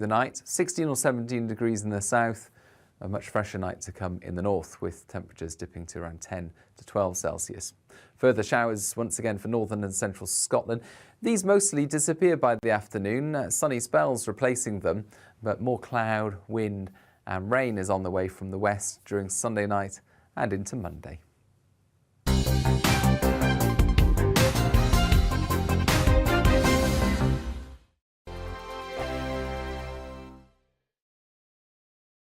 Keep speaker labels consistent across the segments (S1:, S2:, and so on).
S1: the night, 16 or 17 degrees in the south, a much fresher night to come in the north, with temperatures dipping to around 10 to 12 Celsius. Further showers once again for northern and central Scotland. These mostly disappear by the afternoon, sunny spells replacing them, but more cloud, wind and rain is on the way from the west during Sunday night and into Monday.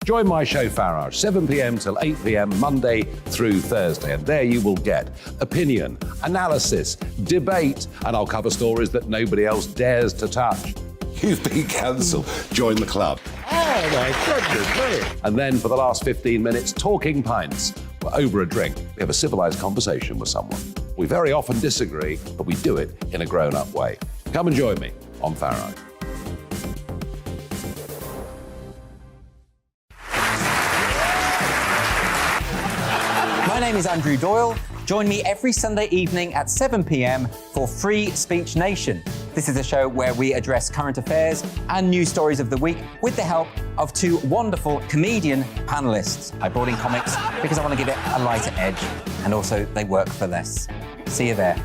S2: Join my show Farage, 7 p.m. till 8 p.m. Monday through Thursday. And there you will get opinion, analysis, debate, and I'll cover stories that nobody else dares to touch.
S3: You've been cancelled. Join the club.
S2: Oh my goodness me. And then for the last 15 minutes, talking pints. We're over a drink. We have a civilised conversation with someone. We very often disagree, but we do it in a grown-up way. Come and join me on Farage.
S4: My name is Andrew Doyle. Join me every Sunday evening at 7 p.m. for Free Speech Nation. This is a show where we address current affairs and news stories of the week with the help of two wonderful comedian panellists. I brought in comics because I want to give it a lighter edge, and also they work for less. See you there.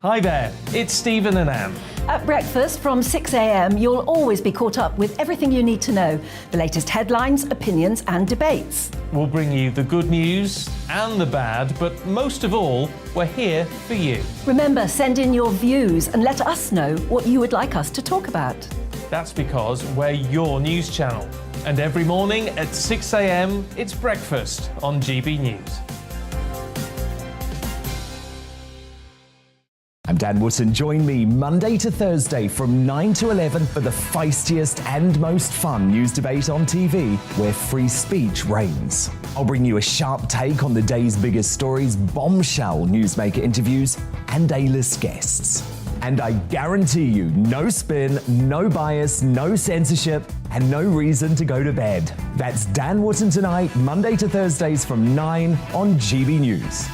S5: Hi there, it's Stephen and Anne.
S6: At breakfast from 6 a.m, you'll always be caught up with everything you need to know, the latest headlines, opinions and debates.
S5: We'll bring you the good news and the bad, but most of all, we're here for you.
S6: Remember, send in your views and let us know what you would like us to talk about.
S5: That's because we're your news channel. And every morning at 6 a.m, it's breakfast on GB News.
S7: I'm Dan Wootton. Join me Monday to Thursday from 9 to 11 for the feistiest and most fun news debate on TV, where free speech reigns. I'll bring you a sharp take on the day's biggest stories, bombshell newsmaker interviews, and A-list guests. And I guarantee you, no spin, no bias, no censorship, and no reason to go to bed. That's Dan Wootton tonight, Monday to Thursdays from 9 on GB News.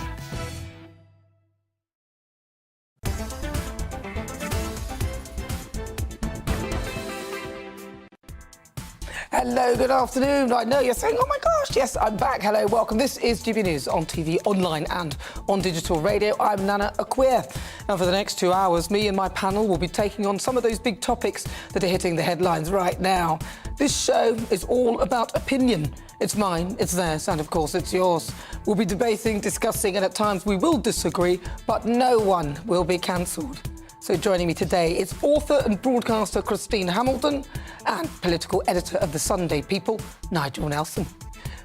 S8: Hello, good afternoon. I know you're saying, oh my gosh, yes, I'm back. Hello, welcome. This is GB News on TV, online and on digital radio. I'm Nana Akua. And for the next 2 hours, me and my panel will be taking on some of those big topics that are hitting the headlines right now. This show is all about opinion. It's mine, it's theirs, and of course it's yours. We'll be debating, discussing, and at times we will disagree, but no one will be cancelled. So joining me today is author and broadcaster Christine Hamilton and political editor of the Sunday People, Nigel Nelson.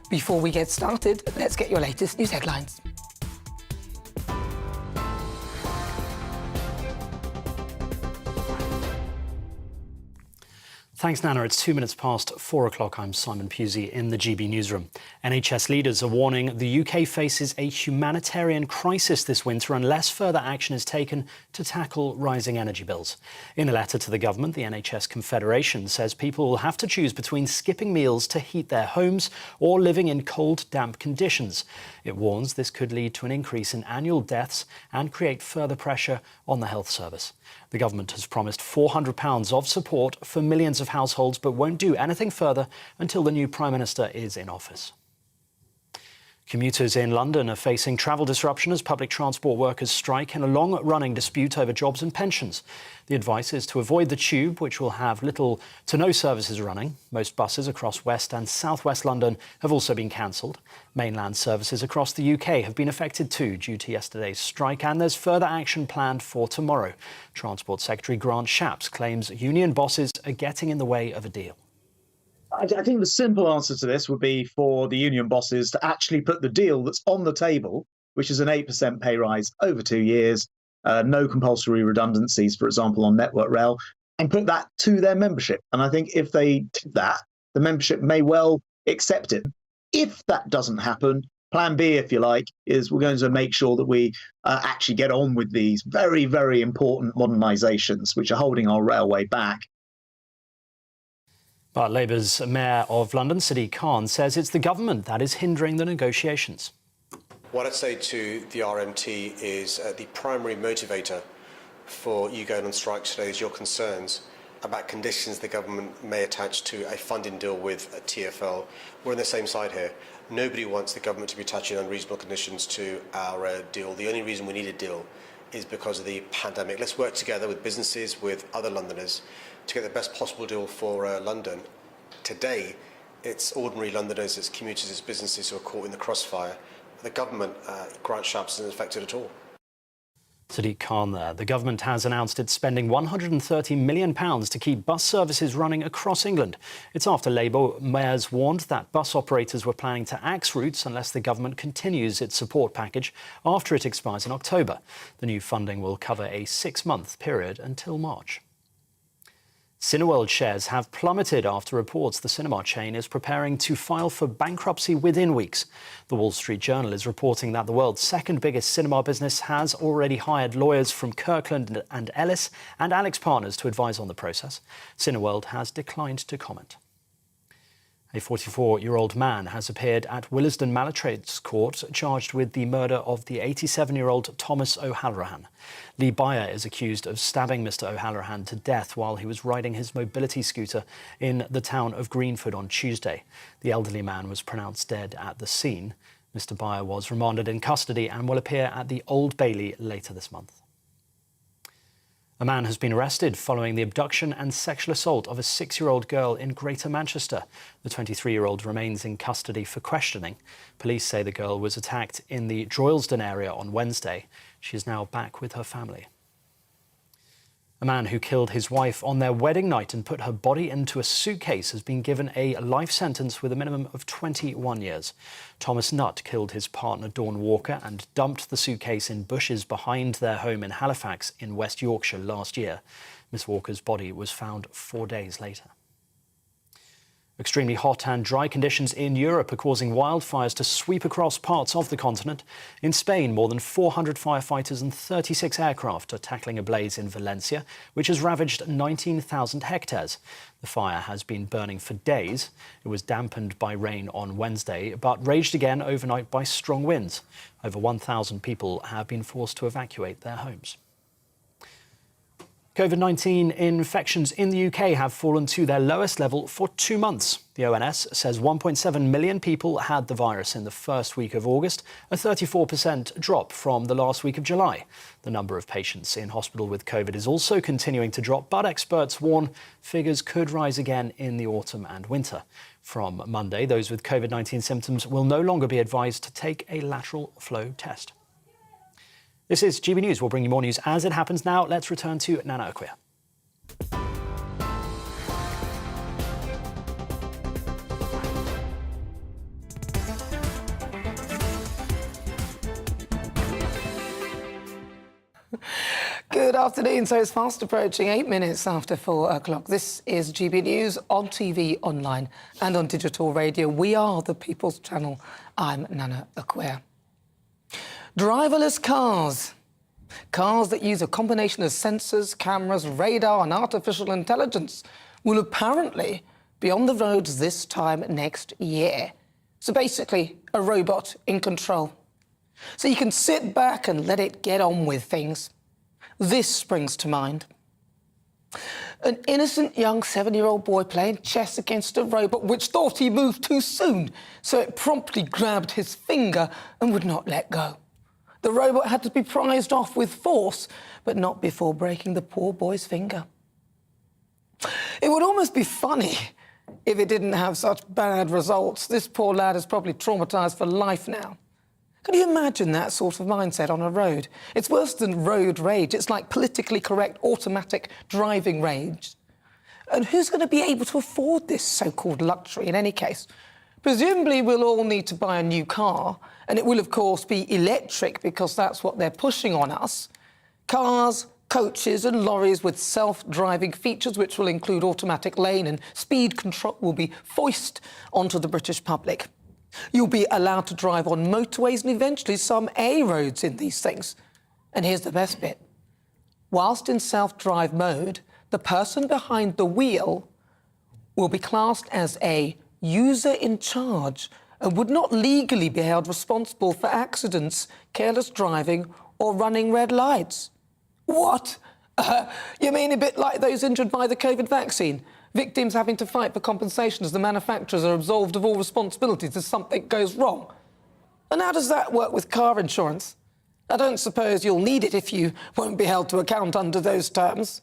S8: Before we get started, let's get your latest news headlines.
S9: Thanks, Nana. It's 2 minutes past 4 o'clock. I'm Simon Pusey in the GB newsroom. NHS leaders are warning the UK faces a humanitarian crisis this winter unless further action is taken to tackle rising energy bills. In a letter to the government, the NHS Confederation says people will have to choose between skipping meals to heat their homes or living in cold, damp conditions. It warns this could lead to an increase in annual deaths and create further pressure on the health service. The government has promised £400 of support for millions of households, but won't do anything further until the new Prime Minister is in office. Commuters in London are facing travel disruption as public transport workers strike in a long-running dispute over jobs and pensions. The advice is to avoid the tube, which will have little to no services running. Most buses across West and South West London have also been cancelled. Mainland services across the UK have been affected too due to yesterday's strike, and there's further action planned for tomorrow. Transport Secretary Grant Shapps claims union bosses are getting in the way of a deal.
S10: I think the simple answer to this would be for the union bosses to actually put the deal that's on the table, which is an 8% pay rise over 2 years, no compulsory redundancies, for example, on Network Rail, and put that to their membership. And I think if they did that, the membership may well accept it. If that doesn't happen, plan B, if you like, is we're going to make sure that we actually get on with these very, very important modernisations, which are holding our railway back.
S9: But Labour's Mayor of London, Sadiq Khan, says it's the government that is hindering the negotiations.
S11: What I'd say to the RMT is the primary motivator for you going on strike today is your concerns about conditions the government may attach to a funding deal with TfL. We're on the same side here. Nobody wants the government to be attaching unreasonable conditions to our deal. The only reason we need a deal is because of the pandemic. Let's work together with businesses, with other Londoners, to get the best possible deal for London. Today, it's ordinary Londoners, it's commuters, it's businesses who are caught in the crossfire. The government, Grant Shapps, isn't affected at all.
S9: Sadiq Khan there. The government has announced it's spending £130 million to keep bus services running across England. It's after Labour mayors warned that bus operators were planning to axe routes unless the government continues its support package after it expires in October. The new funding will cover a 6-month period until March. Cineworld shares have plummeted after reports the cinema chain is preparing to file for bankruptcy within weeks. The Wall Street Journal is reporting that the world's second biggest cinema business has already hired lawyers from Kirkland and Ellis and Alex Partners to advise on the process. Cineworld has declined to comment. A 44-year-old man has appeared at Willesden Magistrates Court charged with the murder of the 87-year-old Thomas O'Halloran. Lee Byer is accused of stabbing Mr O'Halloran to death while he was riding his mobility scooter in the town of Greenford on Tuesday. The elderly man was pronounced dead at the scene. Mr Byer was remanded in custody and will appear at the Old Bailey later this month. A man has been arrested following the abduction and sexual assault of a 6-year-old girl in Greater Manchester. The 23-year-old remains in custody for questioning. Police say the girl was attacked in the Droylsden area on Wednesday. She is now back with her family. A man who killed his wife on their wedding night and put her body into a suitcase has been given a life sentence with a minimum of 21 years. Thomas Nutt killed his partner Dawn Walker and dumped the suitcase in bushes behind their home in Halifax in West Yorkshire last year. Miss Walker's body was found 4 days later. Extremely hot and dry conditions in Europe are causing wildfires to sweep across parts of the continent. In Spain, more than 400 firefighters and 36 aircraft are tackling a blaze in Valencia, which has ravaged 19,000 hectares. The fire has been burning for days. It was dampened by rain on Wednesday, but raged again overnight by strong winds. Over 1,000 people have been forced to evacuate their homes. COVID-19 infections in the UK have fallen to their lowest level for 2 months. The ONS says 1.7 million people had the virus in the first week of August, a 34% drop from the last week of July. The number of patients in hospital with COVID is also continuing to drop, but experts warn figures could rise again in the autumn and winter. From Monday, those with COVID-19 symptoms will no longer be advised to take a lateral flow test. This is GB News. We'll bring you more news as it happens now. Let's return to Nana Akua.
S8: Good afternoon. So it's fast approaching 8 minutes after 4 o'clock. This is GB News on TV, online and on digital radio. We are the People's Channel. I'm Nana Akua. Driverless cars. Cars that use a combination of sensors, cameras, radar and artificial intelligence will apparently be on the roads this time next year. So basically, a robot in control. So you can sit back and let it get on with things. This springs to mind. An innocent young 7-year-old boy playing chess against a robot which thought he moved too soon, so it promptly grabbed his finger and would not let go. The robot had to be prized off with force, but not before breaking the poor boy's finger. It would almost be funny if it didn't have such bad results. This poor lad is probably traumatised for life now. Can you imagine that sort of mindset on a road? It's worse than road rage. It's like politically correct automatic driving rage. And who's going to be able to afford this so-called luxury in any case? Presumably we'll all need to buy a new car, and it will, of course, be electric because that's what they're pushing on us. Cars, coaches and lorries with self-driving features, which will include automatic lane and speed control, will be foisted onto the British public. You'll be allowed to drive on motorways and eventually some A roads in these things. And here's the best bit. Whilst in self-drive mode, the person behind the wheel will be classed as a user in charge and would not legally be held responsible for accidents, careless driving or running red lights. What? You mean a bit like those injured by the COVID vaccine? Victims having to fight for compensation as the manufacturers are absolved of all responsibilities if something goes wrong. And how does that work with car insurance? I don't suppose you'll need it if you won't be held to account under those terms.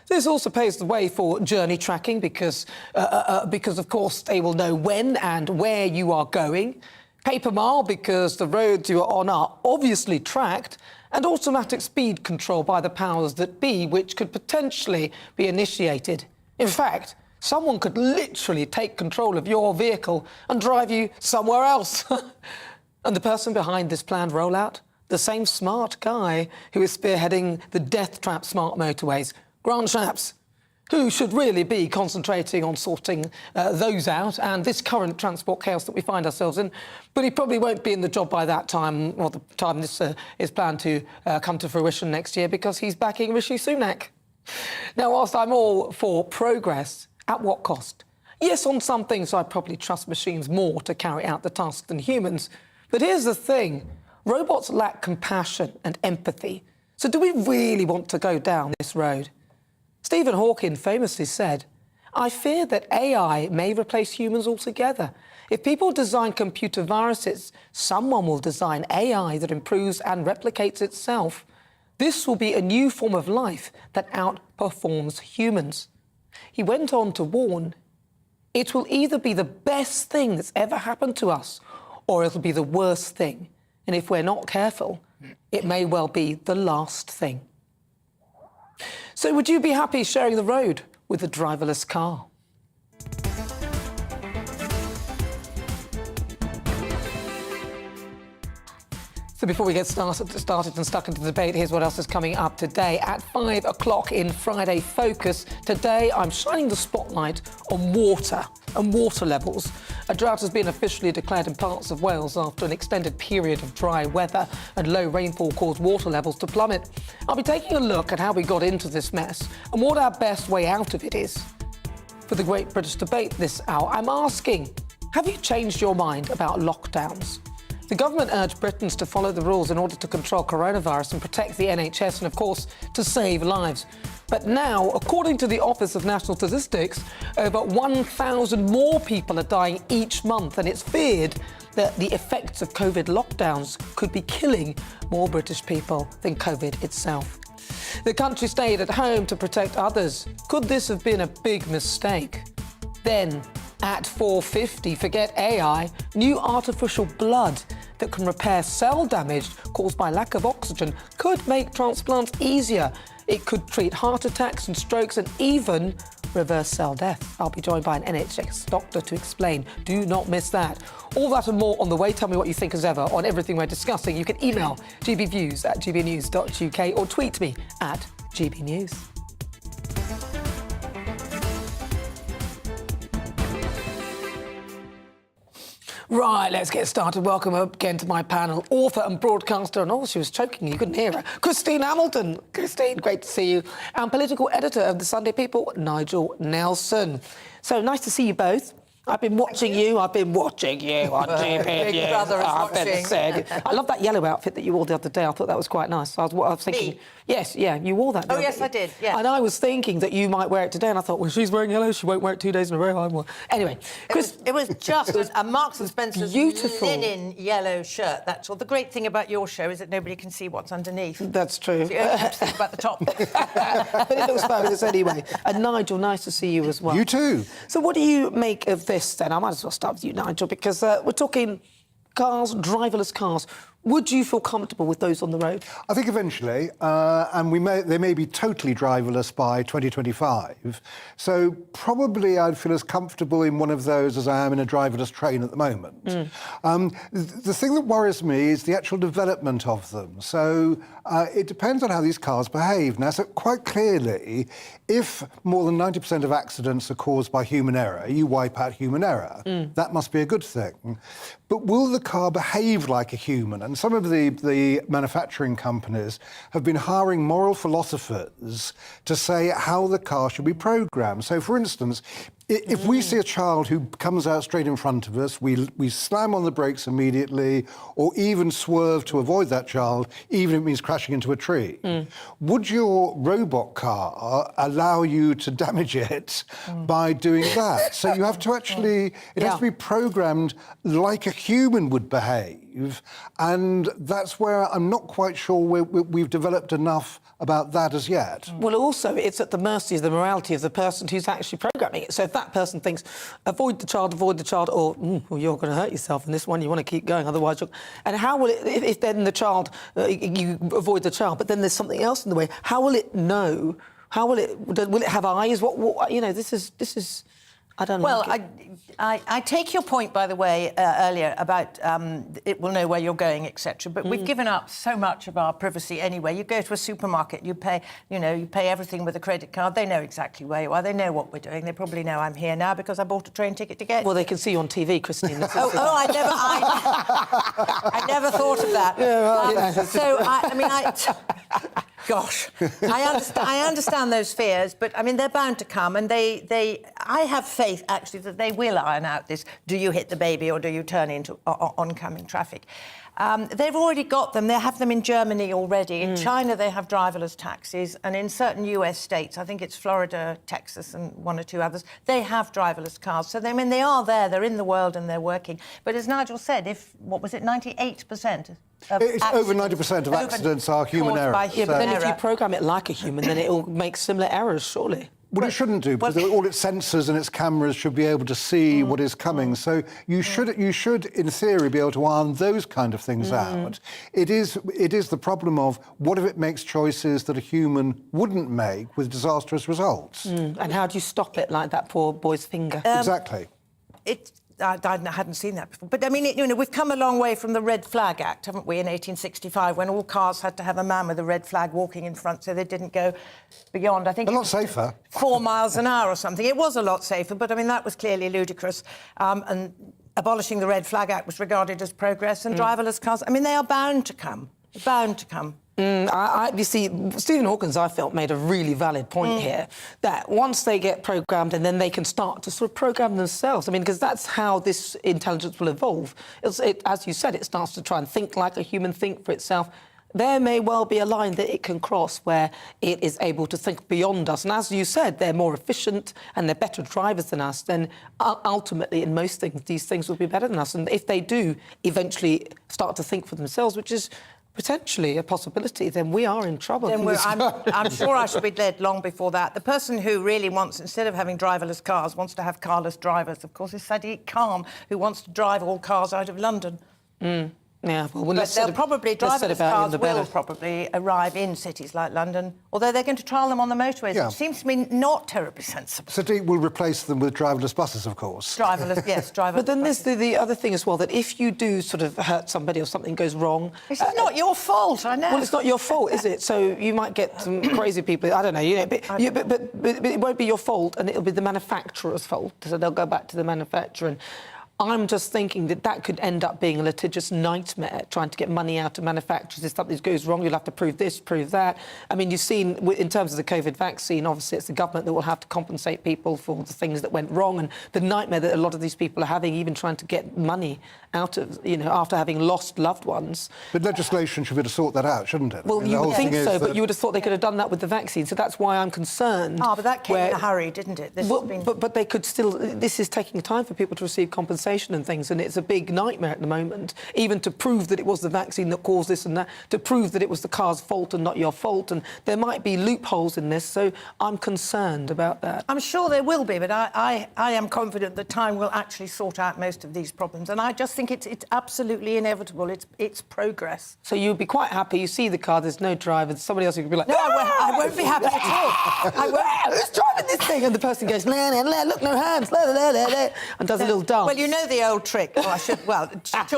S8: This also paves the way for journey tracking because, of course, they will know when and where you are going. Paper mile because the roads you are on are obviously tracked, and automatic speed control by the powers that be, which could potentially be initiated. In fact, someone could literally take control of your vehicle and drive you somewhere else. And the person behind this planned rollout? The same smart guy who is spearheading the death trap smart motorways, Grant Shapps, who should really be concentrating on sorting those out and this current transport chaos that we find ourselves in. But he probably won't be in the job by that time, or the time this is planned to come to fruition next year, because he's backing Rishi Sunak. Now, whilst I'm all for progress, at what cost? Yes, on some things I'd probably trust machines more to carry out the task than humans. But here's the thing. Robots lack compassion and empathy. So do we really want to go down this road? Stephen Hawking famously said, "I fear that AI may replace humans altogether. If people design computer viruses, someone will design AI that improves and replicates itself. This will be a new form of life that outperforms humans." He went on to warn, "It will either be the best thing that's ever happened to us, or it'll be the worst thing. And if we're not careful, it may well be the last thing." So would you be happy sharing the road with a driverless car? So before we get started and stuck into the debate, here's what else is coming up today. At 5 o'clock in Friday Focus, today I'm shining the spotlight on water and water levels. A drought has been officially declared in parts of Wales after an extended period of dry weather and low rainfall caused water levels to plummet. I'll be taking a look at how we got into this mess and what our best way out of it is. For the Great British Debate this hour, I'm asking, have you changed your mind about lockdowns? The government urged Britons to follow the rules in order to control coronavirus and protect the NHS and, of course, to save lives. But now, according to the Office of National Statistics, over 1,000 more people are dying each month, and it's feared that the effects of COVID lockdowns could be killing more British people than COVID itself. The country stayed at home to protect others. Could this have been a big mistake? Then, at 4:50, forget AI, new artificial blood that can repair cell damage caused by lack of oxygen could make transplants easier. It could treat heart attacks and strokes and even reverse cell death. I'll be joined by an NHS doctor to explain. Do not miss that. All that and more on the way. Tell me what you think as ever on everything we're discussing. You can email gbviews@gbnews.uk or tweet me at gbnews. Right, let's get started. Welcome again to my panel, author and broadcaster, and she was choking, you couldn't hear her, Christine Hamilton. Christine, great to see you. And political editor of the Sunday People, Nigel Nelson. So nice to see you both. I've been watching you on GBNews.
S12: Big brother is watching.
S8: I love that yellow outfit that you wore the other day. I thought that was quite nice. I was thinking...
S12: Me?
S8: Yes, yeah, you wore that.
S12: Oh, yes, I did, yeah.
S8: And I was thinking that you might wear it today, and I thought, well, she's wearing yellow, she won't wear it 2 days in a row. Anyway, Chris...
S12: It was just a Marks & Spencer's
S8: beautiful
S12: linen yellow shirt, that's all. The great thing about your show is that nobody can see what's underneath.
S8: That's true.
S12: You only have to think about the top.
S8: But it looks fabulous anyway. And Nigel, nice to see you as well.
S3: You too.
S8: So what do you make of this, then? I might as well start with you, Nigel, because we're talking cars, driverless cars. Would you feel comfortable with those on the road?
S13: I think eventually, and they may be totally driverless by 2025. So probably I'd feel as comfortable in one of those as I am in a driverless train at the moment. The thing that worries me is the actual development of them. So it depends on how these cars behave. Now, so quite clearly, if more than 90% of accidents are caused by human error, you wipe out human error. That must be a good thing. But will the car behave like a human? And some of the manufacturing companies have been hiring moral philosophers to say how the car should be programmed. So, for instance, If we see a child who comes out straight in front of us, we slam on the brakes immediately, or even swerve to avoid that child, even if it means crashing into a tree. Would your robot car allow you to damage it by doing that? So you have to actually, it has to be programmed like a human would behave, and that's where I'm not quite sure we've developed enough about that as yet.
S8: Well, also, it's at the mercy of the morality of the person who's actually programming it. So if that person thinks, avoid the child, or well, you're going to hurt yourself in this one, you want to keep going, otherwise you're... And how will it, if then the child, you avoid the child, but then there's something else in the way, how will it know? How will it have eyes? What you know, this is... I don't know.
S12: Well, I take your point, by the way, earlier about it will know where you're going, etc. But we've given up so much of our privacy anyway. You go to a supermarket, you pay everything with a credit card. They know exactly where you are. They know what we're doing. They probably know I'm here now because I bought a train ticket to get.
S8: Well, they can see you on TV, Christine.
S12: I never thought of that. Gosh, I understand those fears, but I mean they're bound to come, and I have faith actually that they will iron out this. Do you hit the baby or do you turn into oncoming traffic? They've already got them. They have them in Germany already. In China, they have driverless taxis, and in certain US states, I think it's Florida, Texas, and one or two others, they have driverless cars. So they are there. They're in the world and they're working. But as Nigel said, 98%.
S13: It's over 90% of accidents are human errors.
S8: Yeah, but then if you program it like a human, then it'll make similar errors, surely.
S13: Well, it shouldn't do, because all its sensors and its cameras should be able to see what is coming. So you should, in theory, be able to iron those kind of things out. It is the problem of what if it makes choices that a human wouldn't make with disastrous results?
S8: And how do you stop it, like that poor boy's finger?
S13: Exactly.
S12: I hadn't seen that before. But, I mean, we've come a long way from the Red Flag Act, haven't we, in 1865, when all cars had to have a man with a red flag walking in front so they didn't go beyond, I think...
S13: A lot safer.
S12: 4 miles an hour or something. It was a lot safer, but, I mean, that was clearly ludicrous. And abolishing the Red Flag Act was regarded as progress, and driverless cars, I mean, they are bound to come. Bound to come.
S8: You see, Stephen Hawkins, I felt, made a really valid point here, that once they get programmed and then they can start to sort of program themselves. I mean, because that's how this intelligence will evolve. As you said, it starts to try and think like a human, think for itself. There may well be a line that it can cross where it is able to think beyond us. And as you said, they're more efficient and they're better drivers than us. Then ultimately, in most things, these things will be better than us. And if they do eventually start to think for themselves, which is potentially a possibility, then we are in trouble.
S12: Then I'm sure I should be dead long before that. The person who really wants, instead of having driverless cars, wants to have carless drivers, of course, is Sadiq Khan, who wants to drive all cars out of London.
S8: Yeah, well,
S12: driverless cars will probably arrive in cities like London, although they're going to trial them on the motorways, which seems to me not terribly sensible.
S13: Sadiq will replace them with driverless buses, of course.
S12: Driverless, yes, driverless.
S8: But then there's the other thing as well, that if you do sort of hurt somebody or something goes wrong...
S12: It's not your fault, I know.
S8: Well, it's not your fault, is it? So you might get some crazy people, I don't know, but it won't be your fault, and it'll be the manufacturer's fault, so they'll go back to the manufacturer. And I'm just thinking that could end up being a litigious nightmare, trying to get money out of manufacturers. If something goes wrong, you'll have to prove this, prove that. I mean, you've seen, in terms of the COVID vaccine, obviously it's the government that will have to compensate people for the things that went wrong, and the nightmare that a lot of these people are having, even trying to get money out of, after having lost loved ones.
S13: But legislation should be able to sort that out, shouldn't it?
S8: Well, you would think so, but you would have thought they could have done that with the vaccine, so that's why I'm concerned.
S12: But that came in a hurry, didn't it?
S8: But they could still... This is taking time for people to receive compensation and things, and it's a big nightmare at the moment, even to prove that it was the vaccine that caused this and that, to prove that it was the car's fault and not your fault, and there might be loopholes in this, so I'm concerned about that.
S12: I'm sure there will be, but I am confident that time will actually sort out most of these problems, and I just think it's absolutely inevitable. It's progress.
S8: So you'll be quite happy, you see the car, there's no driver, somebody else who could be like...
S12: No, I won't be happy at all.
S8: Who's driving this thing? And the person goes, look, no hands, and does a little dance.
S12: Well, you know know the old trick. Well,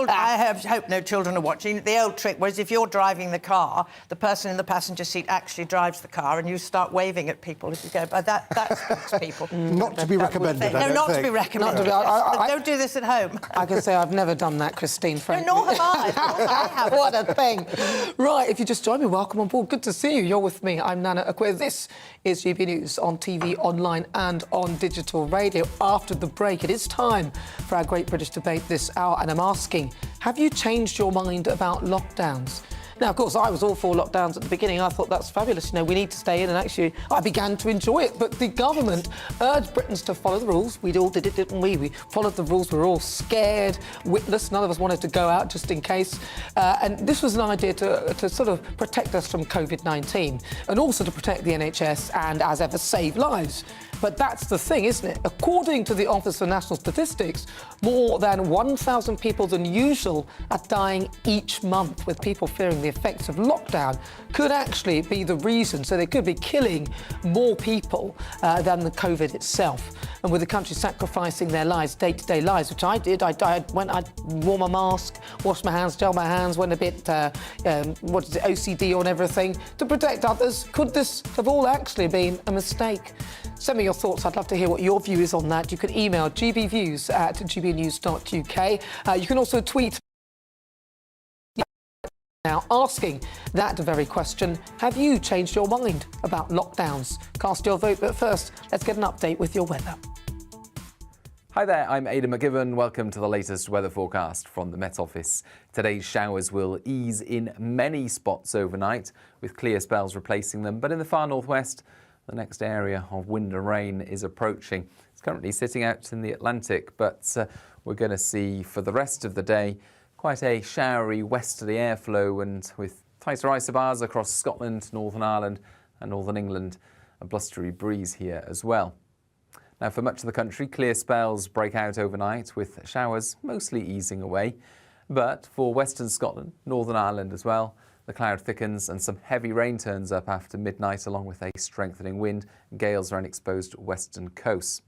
S12: I hope no children are watching. The old trick was if you're driving the car, the person in the passenger seat actually drives the car, and you start waving at people as you go by. That spots people.
S13: Not to be recommended.
S12: No, not to be recommended. Don't do this at home.
S8: I can say I've never done that, Christine, frankly.
S12: No, nor have I.
S8: What a thing. Right, if you just joined me, welcome on board. Good to see you. You're with me. I'm Nana Akua. This is GB News on TV, online and on digital radio. After the break, it is time for our Great British Debate this hour, and I'm asking, have you changed your mind about lockdowns? Now, of course, I was all for lockdowns at the beginning. I thought that's fabulous. You know, we need to stay in, and actually, I began to enjoy it. But the government urged Britons to follow the rules. We all did it, didn't we? We followed the rules. We were all scared, witless. None of us wanted to go out just in case. And this was an idea to sort of protect us from COVID-19 and also to protect the NHS and, as ever, save lives. But that's the thing, isn't it? According to the Office for National Statistics, more than 1,000 people than usual are dying each month, with people fearing the effects of lockdown could actually be the reason. So they could be killing more people than the COVID itself. And with the country sacrificing their lives, day-to-day lives, which I did. I wore my mask, washed my hands, gel my hands, went a bit, OCD on everything to protect others. Could this have all actually been a mistake? Send me your thoughts. I'd love to hear what your view is on that. You can email gbviews@gbnews.uk. You can also tweet now asking that very question. Have you changed your mind about lockdowns? Cast your vote, but first, let's get an update with your weather.
S1: Hi there, I'm Aidan McGibbon. Welcome to the latest weather forecast from the Met Office. Today's showers will ease in many spots overnight, with clear spells replacing them. But in the far northwest, the next area of wind and rain is approaching. It's currently sitting out in the Atlantic, but we're going to see for the rest of the day quite a showery westerly airflow, and with tighter isobars across Scotland, Northern Ireland and Northern England, a blustery breeze here as well. Now, for much of the country, clear spells break out overnight, with showers mostly easing away. But for Western Scotland, Northern Ireland as well, the cloud thickens and some heavy rain turns up after midnight, along with a strengthening wind and gales around exposed western coasts.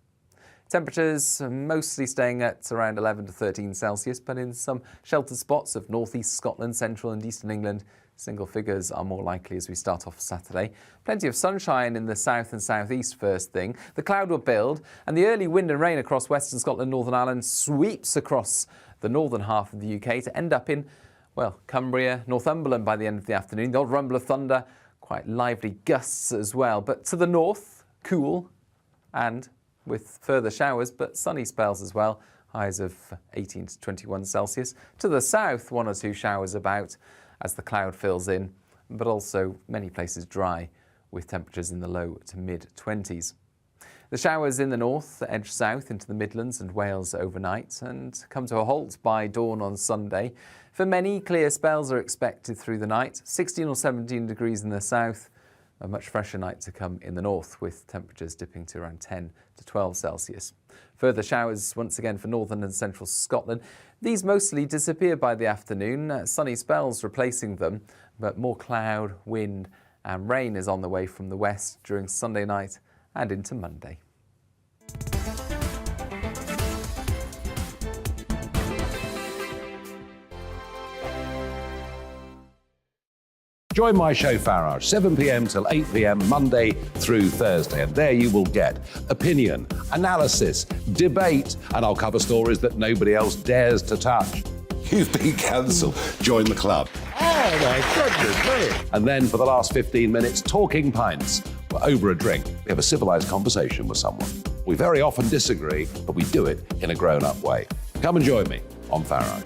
S1: Temperatures are mostly staying at around 11 to 13 Celsius, but in some sheltered spots of northeast Scotland, central and eastern England, single figures are more likely as we start off Saturday. Plenty of sunshine in the south and southeast first thing. The cloud will build, and the early wind and rain across western Scotland, Northern Ireland sweeps across the northern half of the UK to end up in, well, Cumbria, Northumberland by the end of the afternoon. The odd rumble of thunder, quite lively gusts as well. But to the north, cool and with further showers, but sunny spells as well. Highs of 18 to 21 Celsius. To the south, one or two showers about as the cloud fills in, but also many places dry with temperatures in the low to mid-20s. The showers in the north edge south into the Midlands and Wales overnight and come to a halt by dawn on Sunday. For many, clear spells are expected through the night. 16 or 17 degrees in the south, a much fresher night to come in the north, with temperatures dipping to around 10 to 12 Celsius. Further showers once again for northern and central Scotland. These mostly disappear by the afternoon, sunny spells replacing them, but more cloud, wind and rain is on the way from the west during Sunday night and into Monday.
S2: Join my show Farage, 7 p.m. till 8 p.m. Monday through Thursday, and there you will get opinion, analysis, debate, and I'll cover stories that nobody else dares to touch.
S3: You've been cancelled. Join the club.
S2: Oh my goodness me. And then for the last 15 minutes, talking pints. We're over a drink. We have a civilised conversation with someone. We very often disagree, but we do it in a grown-up way. Come and join me on Farage.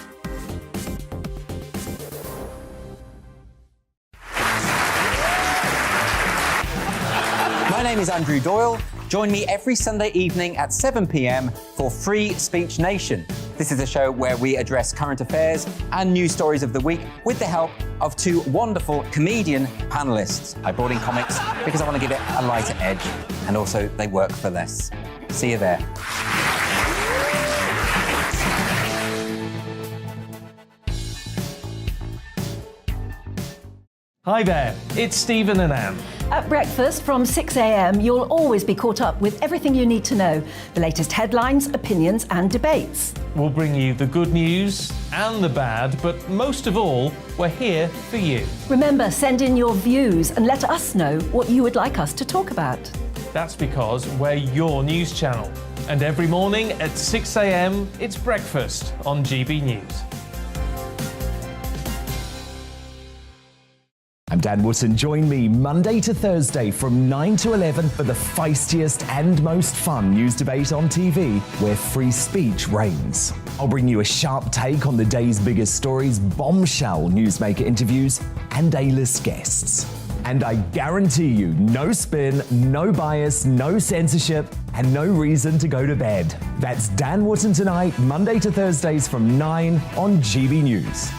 S4: My name is Andrew Doyle. Join me every Sunday evening at 7 p.m. for Free Speech Nation. This is a show where we address current affairs and news stories of the week with the help of two wonderful comedian panellists. I brought in comics because I want to give it a lighter edge, and also they work for less. See you there.
S5: Hi there, it's Stephen and Anne.
S6: At breakfast from 6 a.m, you'll always be caught up with everything you need to know, the latest headlines, opinions and debates.
S5: We'll bring you the good news and the bad, but most of all, we're here for you.
S6: Remember, send in your views and let us know what you would like us to talk about.
S5: That's because we're your news channel. And every morning at 6 a.m, it's breakfast on GB News.
S7: I'm Dan Wootton. Join me Monday to Thursday from 9 to 11 for the feistiest and most fun news debate on TV, where free speech reigns. I'll bring you a sharp take on the day's biggest stories, bombshell newsmaker interviews, and A-list guests. And I guarantee you, no spin, no bias, no censorship, and no reason to go to bed. That's Dan Wootton tonight, Monday to Thursdays from 9 on GB News.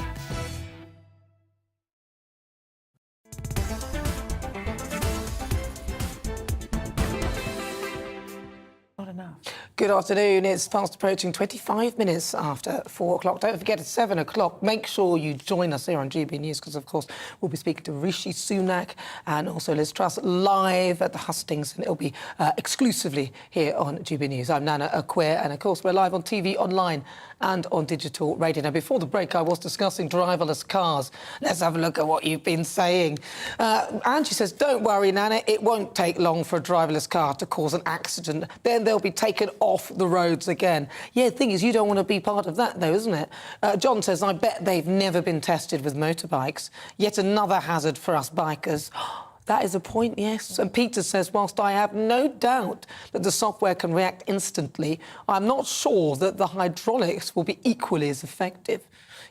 S8: Good afternoon. It's fast approaching 25 minutes after 4 o'clock. Don't forget, at 7 o'clock, make sure you join us here on GB News because, of course, we'll be speaking to Rishi Sunak and also Liz Truss live at the hustings, and it'll be exclusively here on GB News. I'm Nana Akua, and, of course, we're live on TV, online and on digital radio. Now, before the break, I was discussing driverless cars. Let's have a look at what you've been saying. Angie says, don't worry, Nana, it won't take long for a driverless car to cause an accident. Then they'll be taken off the roads again. Yeah, the thing is, you don't want to be part of that, though, isn't it? John says, I bet they've never been tested with motorbikes. Yet another hazard for us bikers. That is a point, yes. And Peter says, whilst I have no doubt that the software can react instantly, I'm not sure that the hydraulics will be equally as effective.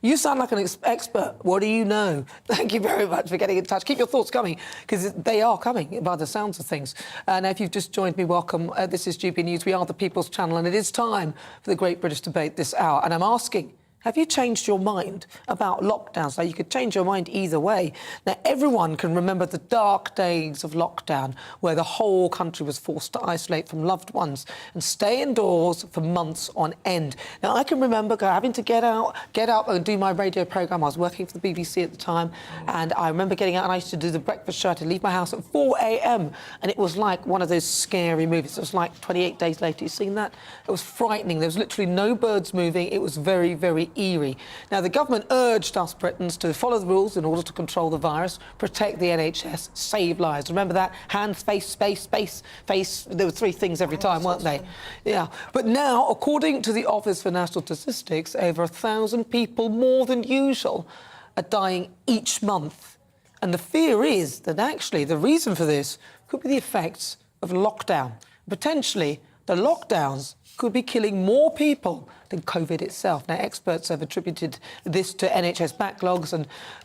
S8: You sound like an expert. What do you know? Thank you very much for getting in touch. Keep your thoughts coming, because they are coming by the sounds of things. And if you've just joined me, welcome. This is GB News. We are the People's Channel, and it is time for the Great British Debate this hour. And I'm asking, have you changed your mind about lockdowns? Now, you could change your mind either way. Now, everyone can remember the dark days of lockdown where the whole country was forced to isolate from loved ones and stay indoors for months on end. Now, I can remember having to get up and do my radio programme. I was working for the BBC at the time, and I remember getting out, and I used to do the breakfast show. I had to leave my house at 4 a.m, and it was like one of those scary movies. It was like 28 Days Later. You've seen that? It was frightening. There was literally no birds moving. It was very, very eerie. Now, the government urged us Britons to follow the rules in order to control the virus, protect the NHS, save lives. Remember that? Hands, face, space, face. There were three things every time, weren't they? Yeah. But now, according to the Office for National Statistics, over 1,000 people more than usual are dying each month. And the fear is that actually the reason for this could be the effects of lockdown. Potentially, the lockdowns could be killing more people than COVID itself. Now, experts have attributed this to NHS backlogs,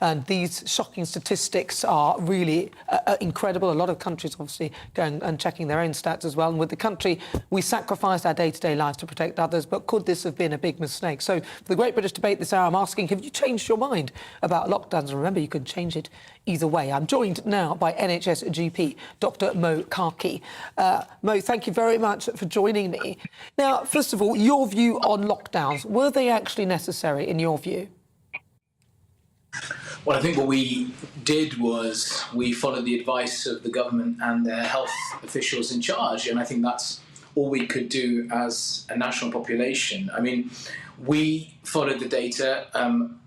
S8: and these shocking statistics are really incredible. A lot of countries obviously going and checking their own stats as well. And with the country, we sacrificed our day-to-day lives to protect others, but could this have been a big mistake? So for the Great British Debate this hour, I'm asking, have you changed your mind about lockdowns? And remember, you can change it either way. I'm joined now by NHS GP, Dr. Mo Kaki. Mo, thank you very much for joining me. Now, first of all, your view on lockdowns. Were they actually necessary, in your view?
S14: Well, I think what we did was we followed the advice of the government and their health officials in charge, and I think that's all we could do as a national population. I mean, we followed the data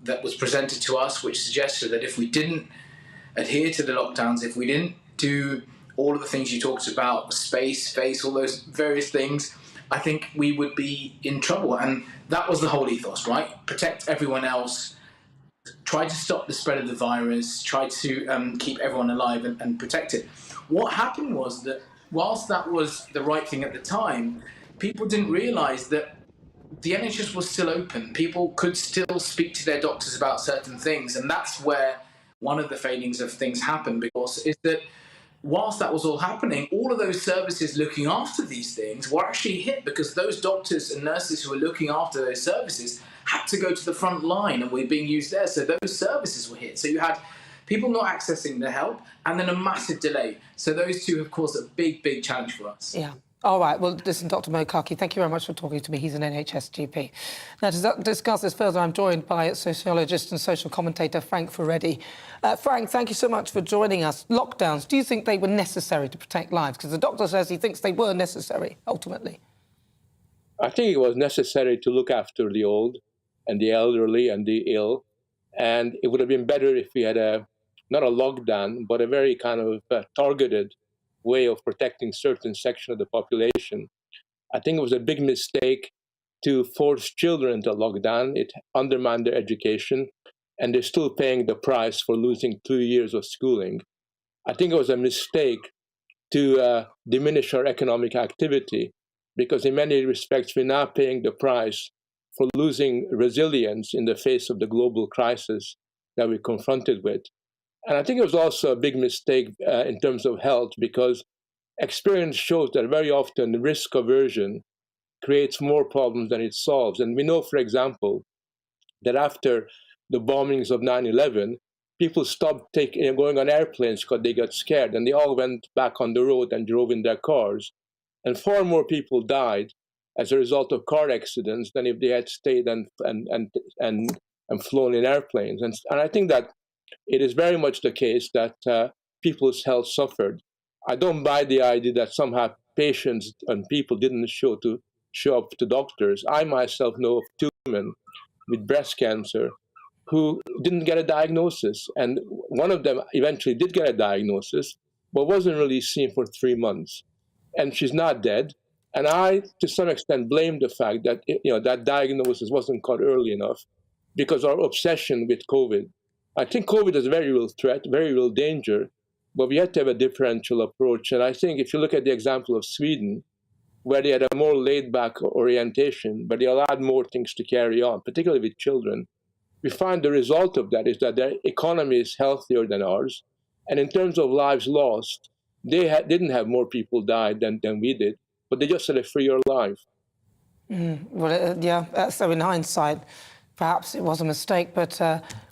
S14: that was presented to us, which suggested that if we didn't adhere to the lockdowns, if we didn't do all of the things you talked about, space, face, all those various things, I think we would be in trouble. And that was the whole ethos, right? Protect everyone else, try to stop the spread of the virus, try to keep everyone alive and protect it. What happened was that whilst that was the right thing at the time, people didn't realise that the NHS was still open. People could still speak to their doctors about certain things. And that's where one of the failings of things happened, because is that whilst that was all happening, all of those services looking after these things were actually hit, because those doctors and nurses who were looking after those services had to go to the front line and were being used there. So those services were hit. So you had people not accessing the help and then a massive delay. So those two have caused a big, big challenge for us.
S8: Yeah. All right, well, listen, Dr. Mokaki, thank you very much for talking to me. He's an NHS GP. Now, to discuss this further, I'm joined by sociologist and social commentator Frank Farage. Frank, thank you so much for joining us. Lockdowns, do you think they were necessary to protect lives? Because the doctor says he thinks they were necessary, ultimately.
S15: I think it was necessary to look after the old and the elderly and the ill. And it would have been better if we had not a lockdown, but a very kind of targeted way of protecting certain section of the population. I think it was a big mistake to force children into lockdown. It undermined their education, and they're still paying the price for losing 2 years of schooling. I think it was a mistake to diminish our economic activity, because in many respects, we're now paying the price for losing resilience in the face of the global crisis that we're confronted with. And I think it was also a big mistake in terms of health, because experience shows that very often risk aversion creates more problems than it solves. And we know, for example, that after the bombings of 9/11, people stopped going on airplanes because they got scared, and they all went back on the road and drove in their cars. And far more people died as a result of car accidents than if they had stayed and flown in airplanes. And I think that it is very much the case that people's health suffered. I don't buy the idea that somehow patients and people didn't show up to doctors. I myself know of 2 women with breast cancer who didn't get a diagnosis. And one of them eventually did get a diagnosis, but wasn't really seen for 3 months. And she's not dead. And I, to some extent, blame the fact that that diagnosis wasn't caught early enough, because our obsession with COVID. I think COVID is a very real threat, very real danger, but we have to have a differential approach. And I think if you look at the example of Sweden, where they had a more laid-back orientation, but they allowed more things to carry on, particularly with children, we find the result of that is that their economy is healthier than ours. And in terms of lives lost, they didn't have more people die than we did, but they just had a freer life.
S8: So in hindsight, perhaps it was a mistake, but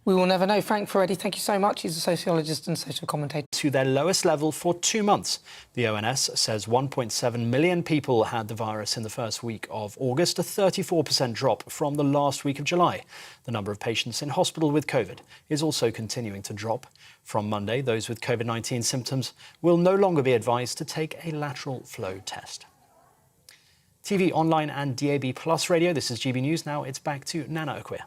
S8: we will never know. Frank Farage, thank you so much. He's a sociologist and social commentator.
S9: To their lowest level for 2 months. The ONS says 1.7 million people had the virus in the first week of August, a 34% drop from the last week of July. The number of patients in hospital with COVID is also continuing to drop. From Monday, those with COVID-19 symptoms will no longer be advised to take a lateral flow test. TV, online and DAB Plus radio. This is GB News. Now it's back to Nana Akua.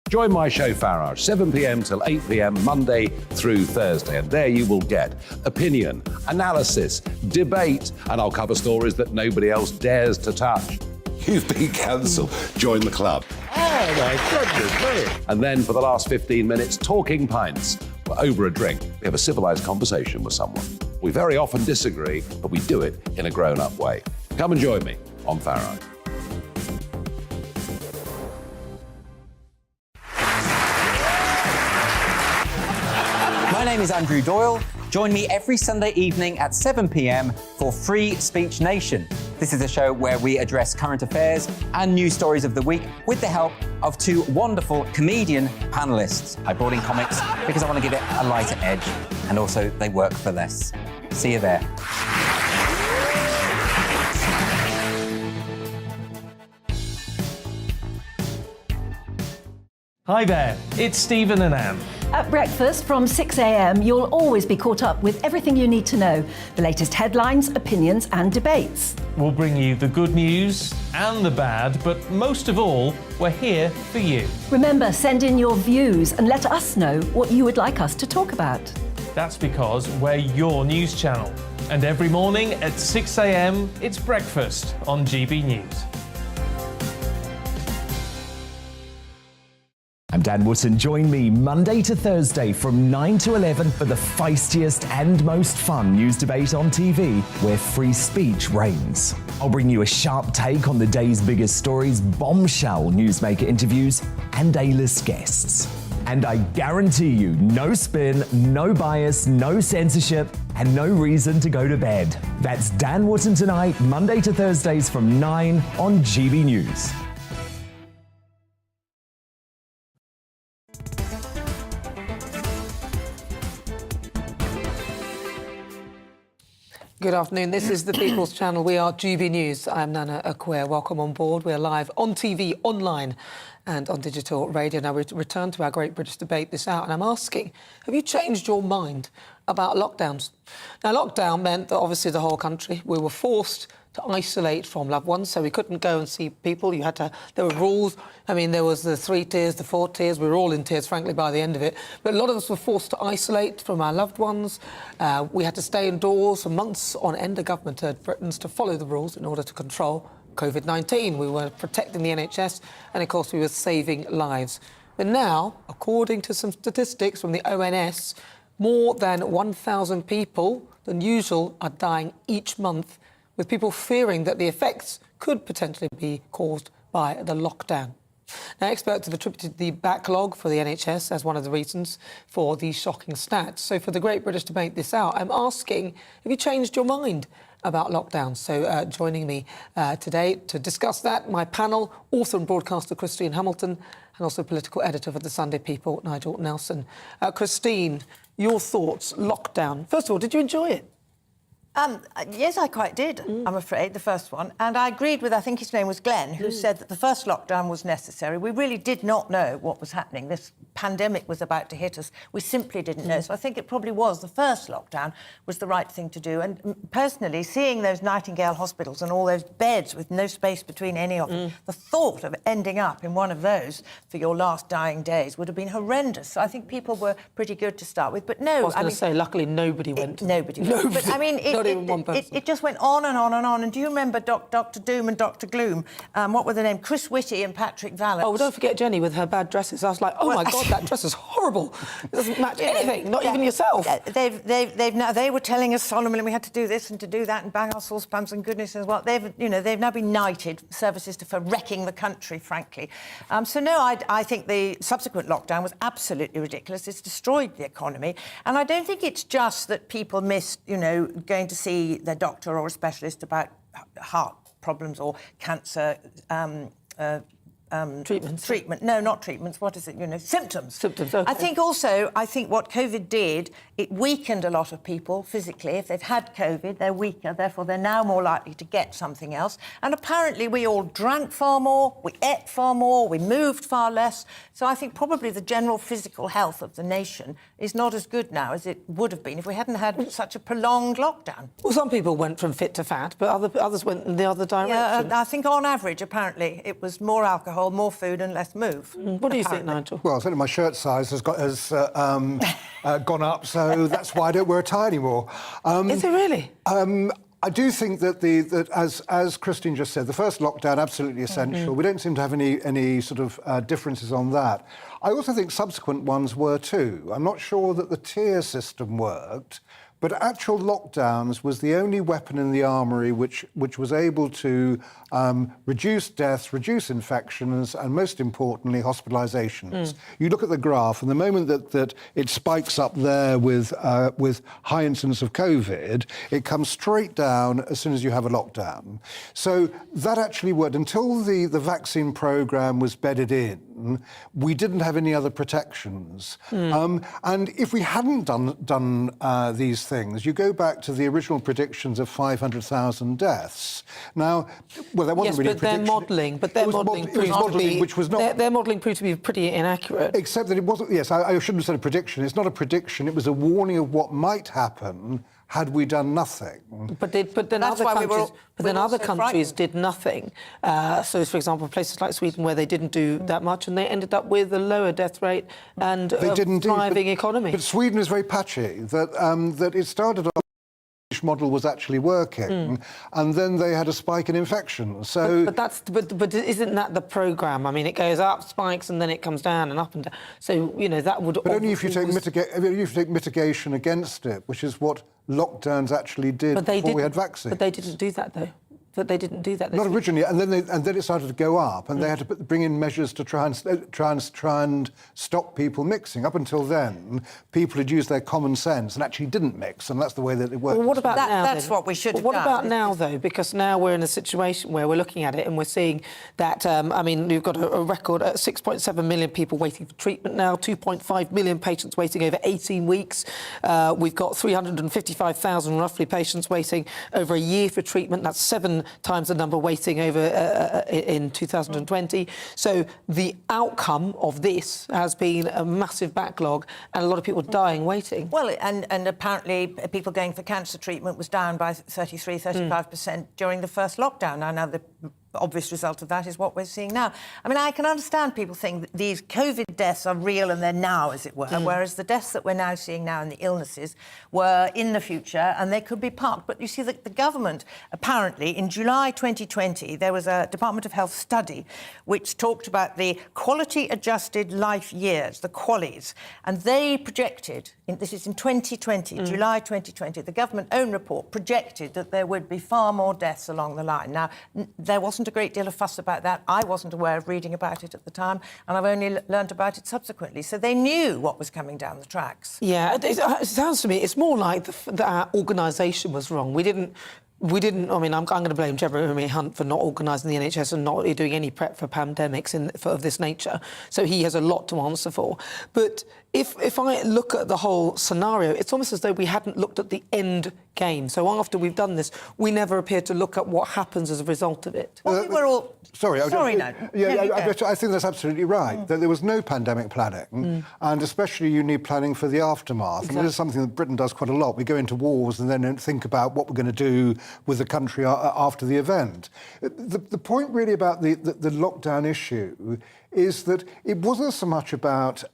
S2: Join my show Farage, 7 p.m. till 8 p.m. Monday through Thursday. And there you will get opinion, analysis, debate, and I'll cover stories that nobody else dares to touch.
S3: You've been cancelled. Join the club.
S2: Oh my goodness me. And then for the last 15 minutes, talking pints. We're over a drink. We have a civilized conversation with someone. We very often disagree, but we do it in a grown-up way. Come and join me on Farage.
S4: My name is Andrew Doyle. Join me every Sunday evening at 7 p.m. for Free Speech Nation. This is a show where we address current affairs and news stories of the week with the help of 2 wonderful comedian panellists. I brought in comics because I want to give it a lighter edge, and also they work for less. See you there.
S5: Hi there, it's Stephen and Anne.
S6: At breakfast from 6 a.m, you'll always be caught up with everything you need to know, the latest headlines, opinions and debates.
S5: We'll bring you the good news and the bad, but most of all, we're here for you.
S6: Remember, send in your views and let us know what you would like us to talk about.
S5: That's because we're your news channel. And every morning at 6 a.m, it's breakfast on GB News.
S7: I'm Dan Wootton. Join me Monday to Thursday from 9 to 11 for the feistiest and most fun news debate on TV, where free speech reigns. I'll bring you a sharp take on the day's biggest stories, bombshell newsmaker interviews, and A-list guests. And I guarantee you, no spin, no bias, no censorship, and no reason to go to bed. That's Dan Wootton tonight, Monday to Thursdays from 9 on GB News.
S8: Good afternoon. This is the People's Channel. We are GBNews. I'm Nana Akua. Welcome on board. We're live on TV, online and on digital radio. Now, we return to our Great British Debate this hour, and I'm asking, have you changed your mind about lockdowns? Now, lockdown meant that obviously the whole country, we were forced to isolate from loved ones, so we couldn't go and see people. You had to, there were rules. I mean, there was the 3 tiers, the 4 tiers. We were all in tears, frankly, by the end of it. But a lot of us were forced to isolate from our loved ones. We had to stay indoors for months on end. The government urged Britons to follow the rules in order to control COVID-19. We were protecting the NHS, and of course, we were saving lives. But now, according to some statistics from the ONS, more than 1,000 people than usual are dying each month, with people fearing that the effects could potentially be caused by the lockdown. Now, experts have attributed the backlog for the NHS as one of the reasons for these shocking stats. So for the Great British Debate this hour, I'm asking, have you changed your mind about lockdowns? So joining me today to discuss that, my panel, author and broadcaster Christine Hamilton, and also political editor for the Sunday People, Nigel Nelson. Christine, your thoughts, lockdown. First of all, did you enjoy it?
S12: Yes, I quite did, I'm afraid, the first one. And I agreed with, I think his name was Glenn, who said that the first lockdown was necessary. We really did not know what was happening. This pandemic was about to hit us. We simply didn't know. So I think it probably was the first lockdown was the right thing to do. And personally, seeing those Nightingale hospitals and all those beds with no space between any of them, the thought of ending up in one of those for your last dying days would have been horrendous. So I think people were pretty good to start with. But no,
S8: I was going to say, luckily nobody went.
S12: Nobody went. But I mean, it just went on and on and on. And do you remember Dr. Doom and Dr. Gloom? What were their names? Chris Whitty and Patrick Vallance.
S8: Oh, don't forget Jenny with her bad dresses. I was like, oh my God, that dress is horrible. It doesn't match anything, not even yourself.
S12: They were telling us solemnly we had to do this and to do that and bang our saucepans and goodness knows what. They've now been knighted, services for wrecking the country, frankly. So no, I think the subsequent lockdown was absolutely ridiculous. It's destroyed the economy. And I don't think it's just that people missed, going to see their doctor or a specialist about heart problems or cancer treatment. No, not treatments. What is it? Symptoms.
S8: Symptoms. Okay.
S12: I think what COVID did, it weakened a lot of people physically. If they've had COVID, they're weaker. Therefore, they're now more likely to get something else. And apparently, we all drank far more, we ate far more, we moved far less. So I think probably the general physical health of the nation is not as good now as it would have been if we hadn't had such a prolonged lockdown.
S8: Well, some people went from fit to fat, but others went in the other direction.
S12: Yeah, I think on average, apparently, it was more alcohol, more food and less move.
S8: What do you think, Nigel?
S13: Well, I think my shirt size has gone up, so that's why I don't wear a tie anymore.
S8: Is it really?
S13: I do think that as Christine just said, the first lockdown absolutely essential. We don't seem to have any sort of differences on that. I also think subsequent ones were too. I'm not sure that the tier system worked, but actual lockdowns was the only weapon in the armoury which was able to reduce deaths, reduce infections, and most importantly, hospitalisations. You look at the graph, and the moment that it spikes up there with high incidence of COVID, it comes straight down as soon as you have a lockdown. So that actually worked. Until the vaccine programme was bedded in, we didn't have any other protections. And if we hadn't done these things, you go back to the original predictions of 500,000 deaths. Now, well, there wasn't really a prediction.
S8: Their modelling proved to be pretty inaccurate.
S13: Except that it wasn't. Yes, I shouldn't have said a prediction. It's not a prediction. It was a warning of what might happen had we done nothing.
S8: But then other countries did nothing. So, for example, places like Sweden, where they didn't do that much, and they ended up with a lower death rate and a thriving economy.
S13: But Sweden is very patchy. That it started off. Model was actually working, and then they had a spike in infections. So,
S8: but isn't that the programme? I mean, it goes up, spikes, and then it comes down and up and down. So that would.
S13: But only if you take mitigation against it, which is what lockdowns actually did before we had vaccines.
S8: But they didn't do that, though. that they didn't do that?
S13: Not originally, and then it started to go up, and they had to bring in measures to try and stop people mixing. Up until then, people had used their common sense and actually didn't mix, and that's the way that it worked.
S8: Well, what about now?
S12: That's what we should have
S8: What
S12: done.
S8: about now, though? Because now we're in a situation where we're looking at it and we're seeing that, we've got a record at 6.7 million people waiting for treatment now, 2.5 million patients waiting over 18 weeks. We've got 355,000 roughly patients waiting over a year for treatment. That's 7 times the number waiting over in 2020. So the outcome of this has been a massive backlog and a lot of people dying waiting.
S12: Well, and apparently people going for cancer treatment was down by 35% during the first lockdown. Now the obvious result of that is what we're seeing now. I mean, I can understand people think that these COVID deaths are real and they're now, as it were, whereas the deaths that we're now seeing now and the illnesses were in the future and they could be parked. But you see, the government, apparently, in July 2020, there was a Department of Health study which talked about the quality-adjusted life years, the QALYs, and they projected, this is in 2020, July 2020, the government own report projected that there would be far more deaths along the line. Now, there wasn't a great deal of fuss about that. I wasn't aware of reading about it at the time, and I've only learnt about it subsequently. So they knew what was coming down the tracks.
S8: Yeah, it sounds to me, it's more like that our organisation was wrong. We didn't, I mean, I'm going to blame Jeremy Hunt for not organising the NHS and not doing any prep for pandemics of this nature. So he has a lot to answer for. But if I look at the whole scenario, it's almost as though we hadn't looked at the end game. So after we've done this, we never appear to look at what happens as a result of it.
S12: Well, we were all...
S13: Sorry,
S12: no.
S13: I think that's absolutely right, that there was no pandemic planning, and especially you need planning for the aftermath. Exactly. And this is something that Britain does quite a lot. We go into wars and then think about what we're going to do with the country after the event. The point really about the lockdown issue is that it wasn't so much about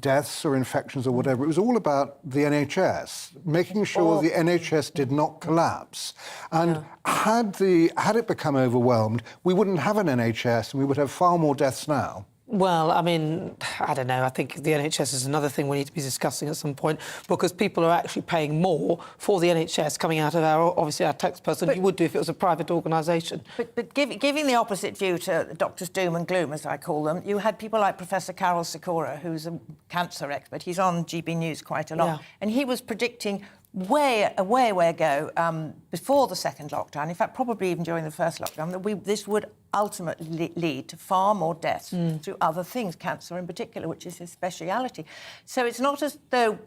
S13: deaths or infections or whatever. It was all about the NHS, making sure the NHS did not collapse. And had it become overwhelmed, we wouldn't have an NHS and we would have far more deaths now.
S8: Well, I mean, I don't know. I think the NHS is another thing we need to be discussing at some point, because people are actually paying more for the NHS coming out of our taxpayers than you would do if it was a private organisation.
S12: But giving the opposite view to Doctors Doom and Gloom, as I call them, you had people like Professor Carol Sikora, who's a cancer expert. He's on GBNews quite a lot. And he was predicting way ago, before the second lockdown, in fact, probably even during the first lockdown, that this would ultimately lead to far more deaths through other things, cancer in particular, which is his speciality. So it's not as though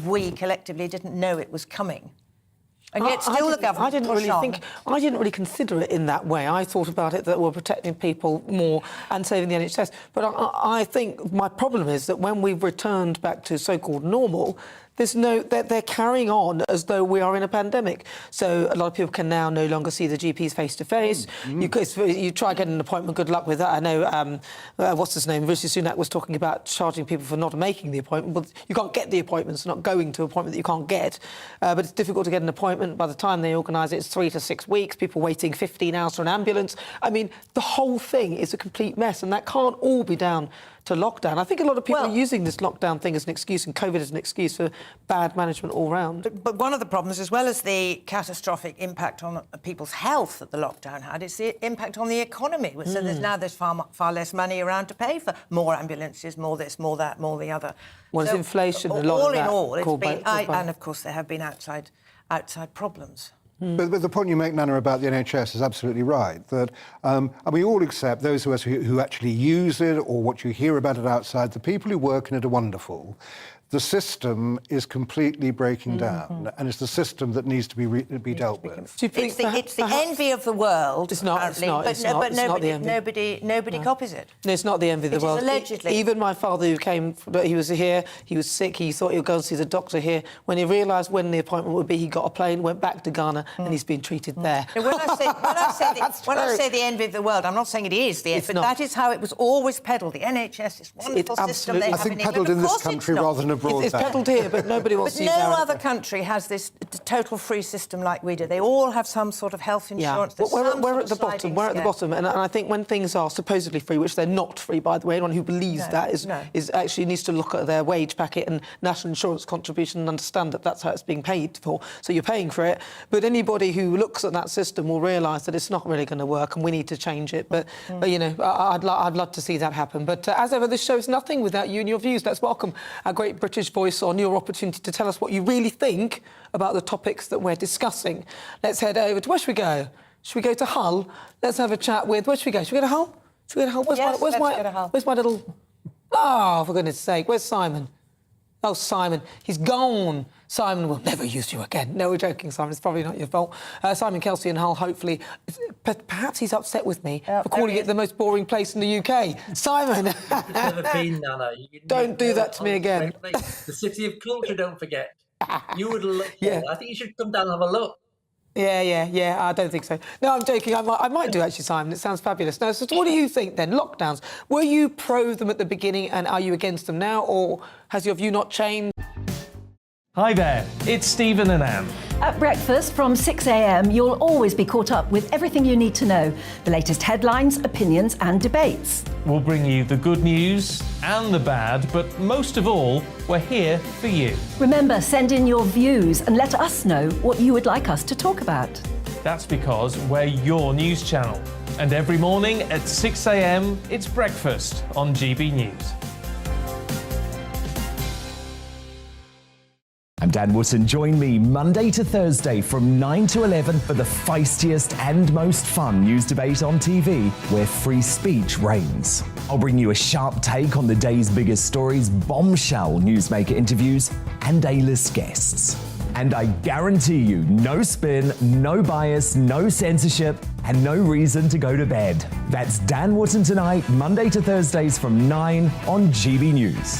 S12: we collectively didn't know it was coming. And yet still the government
S8: I didn't really consider it in that way. I thought about it that we're protecting people more and saving the NHS. But I think my problem is that when we've returned back to so-called normal, they're carrying on as though we are in a pandemic. So a lot of people can now no longer see the GPs face-to-face. You try getting an appointment, good luck with that. I know, what's his name, Rishi Sunak was talking about charging people for not making the appointment. Well, you can't get the appointments, not going to an appointment that you can't get. But it's difficult to get an appointment. By the time they organise it, it's 3 to 6 weeks, people waiting 15 hours for an ambulance. I mean, the whole thing is a complete mess, and that can't all be down to lockdown. I think a lot of people are using this lockdown thing as an excuse, and COVID as an excuse for bad management all round.
S12: But one of the problems, as well as the catastrophic impact on people's health that the lockdown had, is the impact on the economy. So there's far less money around to pay for more ambulances, more this, more that, more the other.
S8: Well, it's inflation, a lot of that.
S12: All in all, it's been... and, of course, there have been outside problems.
S13: But the point you make, Nana, about the NHS is absolutely right. That and we all accept, those of us who actually use it or what you hear about it outside, the people who work in it are wonderful. The system is completely breaking down, and it's the system that needs to be dealt with.
S12: It's the envy of the world.
S8: It's not.
S12: Nobody copies it.
S8: No, it's not the envy of the world.
S12: Allegedly.
S8: Even my father, who came, he was here, he was sick, he thought he would go and see the doctor here. When he realised when the appointment would be, he got a plane, went back to Ghana, and he's been treated there.
S12: Now, when I say the envy of the world, I'm not saying it is the envy, but that is how it was always peddled. The NHS is a wonderful system.
S13: I think peddled in this country rather than of broadband.
S8: It's peddled here, but nobody wants
S12: But
S8: to use
S12: no
S8: our
S12: other country has this total free system like we do. They all have some sort of health insurance.
S8: Yeah.
S12: There's
S8: We're
S12: some
S8: at the
S12: sort of
S8: bottom.
S12: sliding
S8: We're at the
S12: scale.
S8: bottom, and I think when things are supposedly free, which they're not free, by the way, anyone who believes
S12: No,
S8: that
S12: no.
S8: is actually needs to look at their wage packet and national insurance contribution and understand that that's how it's being paid for. So you're paying for it. But anybody who looks at that system will realise that it's not really going to work, and we need to change it. But you know, I'd love to see that happen. But as ever, this show's nothing without you and your views. Let's welcome our great British voice on your opportunity to tell us what you really think about the topics that we're discussing. Let's head over to, where should we go? Should we go to Hull? Let's have a chat with, where should we go? Should we go to Hull? Should we go to Hull? Where's
S12: Yes, let's go to Hull.
S8: Where's my little... Oh, for goodness sake, where's Simon? Oh, Simon, he's gone. Simon, we'll never use you again. No, we're joking, Simon. It's probably not your fault. Simon Kelsey in Hull, hopefully. Perhaps he's upset with me for calling it the most boring place in the UK. Simon!
S16: It's never been, Nana.
S8: Don't do that to me again.
S16: The city of culture, don't forget. You would love it.
S8: Yeah.
S16: I think you should come down and have a look.
S8: Yeah, I don't think so. No, I'm joking. I might do, actually, Simon. It sounds fabulous. Now, so what do you think, then? Lockdowns. Were you pro them at the beginning, and are you against them now, or has your view not changed?
S5: Hi there, it's Stephen and Anne.
S6: At breakfast from 6 a.m, you'll always be caught up with everything you need to know, the latest headlines, opinions and debates.
S5: We'll bring you the good news and the bad, but most of all, we're here for you.
S6: Remember, send in your views and let us know what you would like us to talk about.
S5: That's because we're your news channel. And every morning at 6 a.m, it's breakfast on GB News.
S7: I'm Dan Wootton. Join me Monday to Thursday from 9 to 11 for the feistiest and most fun news debate on TV, where free speech reigns. I'll bring you a sharp take on the day's biggest stories, bombshell newsmaker interviews, and A-list guests. And I guarantee you, no spin, no bias, no censorship, and no reason to go to bed. That's Dan Wootton tonight, Monday to Thursdays from 9 on GB News.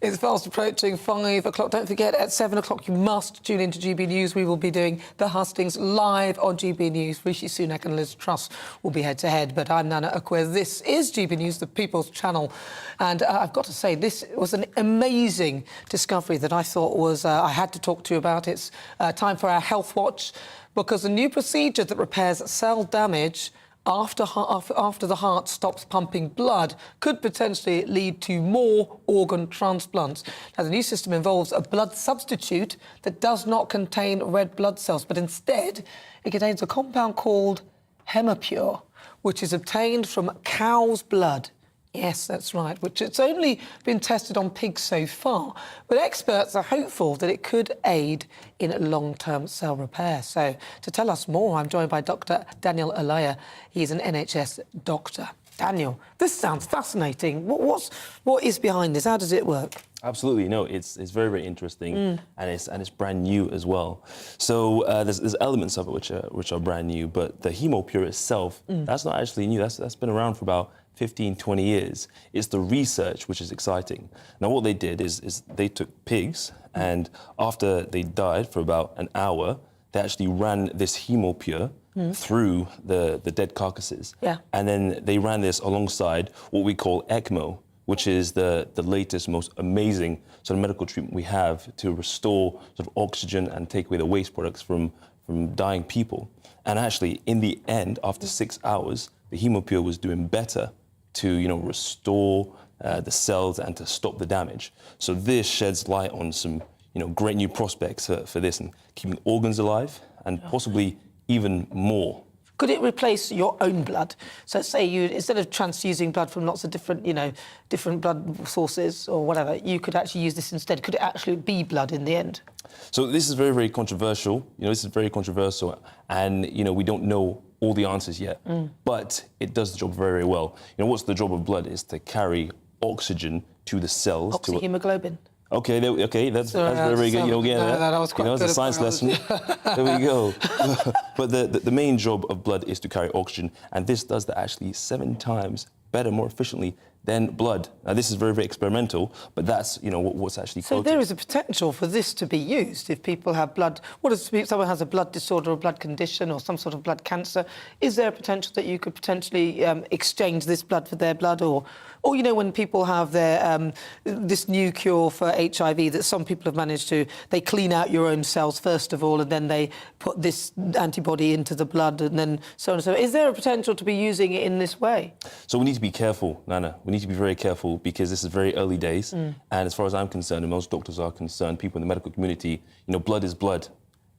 S8: It's fast approaching 5 o'clock. Don't forget, at 7 o'clock, you must tune into GB News. We will be doing the hustings live on GB News. Rishi Sunak and Liz Truss will be head-to-head. But I'm Nana Akua. This is GB News, the People's Channel. And I've got to say, this was an amazing discovery that I thought was... I had to talk to you about. It's time for our Health Watch, because a new procedure that repairs cell damage after the heart stops pumping blood could potentially lead to more organ transplants. Now, the new system involves a blood substitute that does not contain red blood cells, but instead it contains a compound called Hemopure, which is obtained from cow's blood. Yes, that's right, which it's only been tested on pigs so far, but experts are hopeful that it could aid in long-term cell repair. So, to tell us more, I'm joined by Dr. Daniel Alaya. He's an NHS doctor. Daniel, this sounds fascinating. What is behind this? How does it work?
S17: Absolutely, no, it's very, very interesting, and it's brand new as well. So there's elements of it which are brand new, but the Hemopure itself, that's not actually new. That's been around for about 15, 20 years. It's the research which is exciting. Now, what they did is they took pigs, and after they died for about an hour, they actually ran this Hemopure through the dead carcasses.
S8: Yeah.
S17: And then they ran this alongside what we call ECMO, which is the latest, most amazing sort of medical treatment we have to restore sort of oxygen and take away the waste products from dying people. And actually, in the end, after 6 hours, the Hemopure was doing better to, restore the cells and to stop the damage. So this sheds light on some, great new prospects for this and keeping organs alive and possibly even more.
S8: Could it replace your own blood? So say you, instead of transfusing blood from lots of different, different blood sources or whatever, you could actually use this instead. Could it actually be blood in the end?
S17: So this is very, very controversial. This is very controversial, and, we don't know all the answers yet, but it does the job very, very well. What's the job of blood is to carry oxygen to the cells.
S8: Oxyhemoglobin.
S17: Okay, that's very, very good.
S8: That was quite
S17: it's a science lesson. There we go. But the main job of blood is to carry oxygen, and this does that actually 7 times better, more efficiently then blood. Now, this is very, very experimental, but that's, what's actually
S8: So
S17: quoted.
S8: there is a potential for this to be used if people have blood... What if someone has a blood disorder or blood condition or some sort of blood cancer? Is there a potential that you could potentially exchange this blood for their blood? Or when people have their this new cure for HIV that some people have managed to... They clean out your own cells first of all, and then they put this antibody into the blood, and then so on and so on. Is there a potential to be using it in this way?
S17: So we need to be careful, Nana. We need to be very careful because this is very early days. And as far as I'm concerned, and most doctors are concerned, people in the medical community, blood is blood.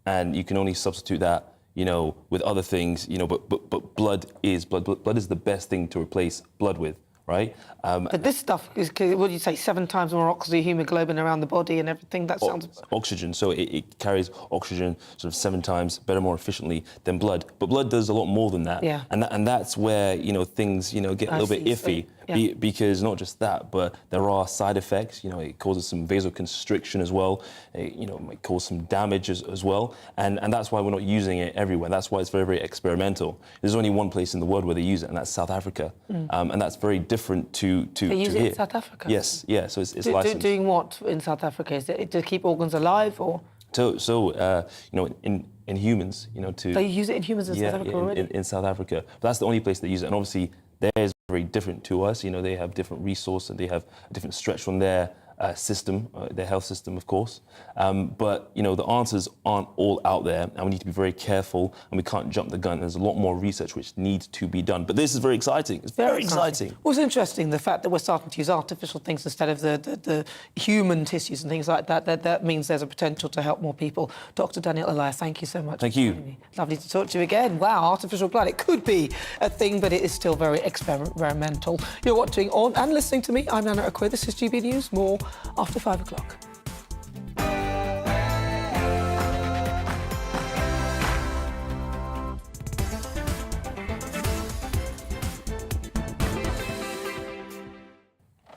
S17: And you can only substitute that, with other things, but blood is blood. Blood is the best thing to replace blood with, right?
S8: But this stuff is, what do you say, 7 times more oxyhemoglobin around the body and everything? That sounds...
S17: Oxygen, so it carries oxygen sort of 7 times better, more efficiently than blood. But blood does a lot more than that.
S8: Yeah.
S17: And that's where, things, get a little bit iffy. Because not just that, but there are side effects. It causes some vasoconstriction as well. It might cause some damage as well. And that's why we're not using it everywhere. That's why it's very, very experimental. There's only one place in the world where they use it, and that's South Africa. And that's very different to
S8: They use
S17: to
S8: it
S17: here.
S8: in South Africa?
S17: Yes, yeah. So it's licensed.
S8: Doing what in South Africa? Is it to keep organs alive, or...?
S17: So in humans, to...
S8: They use it in humans in South Africa already?
S17: In South Africa. But that's the only place they use it. And obviously, theirs very different to us. They have different resource and they have a different stretch on their system, their health system, of course. But, the answers aren't all out there, and we need to be very careful, and we can't jump the gun. There's a lot more research which needs to be done. But this is very exciting. It's very exciting.
S8: Well, it's interesting, the fact that we're starting to use artificial things instead of the human tissues and things like that. That means there's a potential to help more people. Dr. Daniel Elias, thank you so much.
S17: Thank you.
S8: Lovely to talk to you again. Wow, artificial blood. It could be a thing, but it is still very experimental. You're watching on and listening to me. I'm Nana Akua. This is GB News. More after 5 o'clock.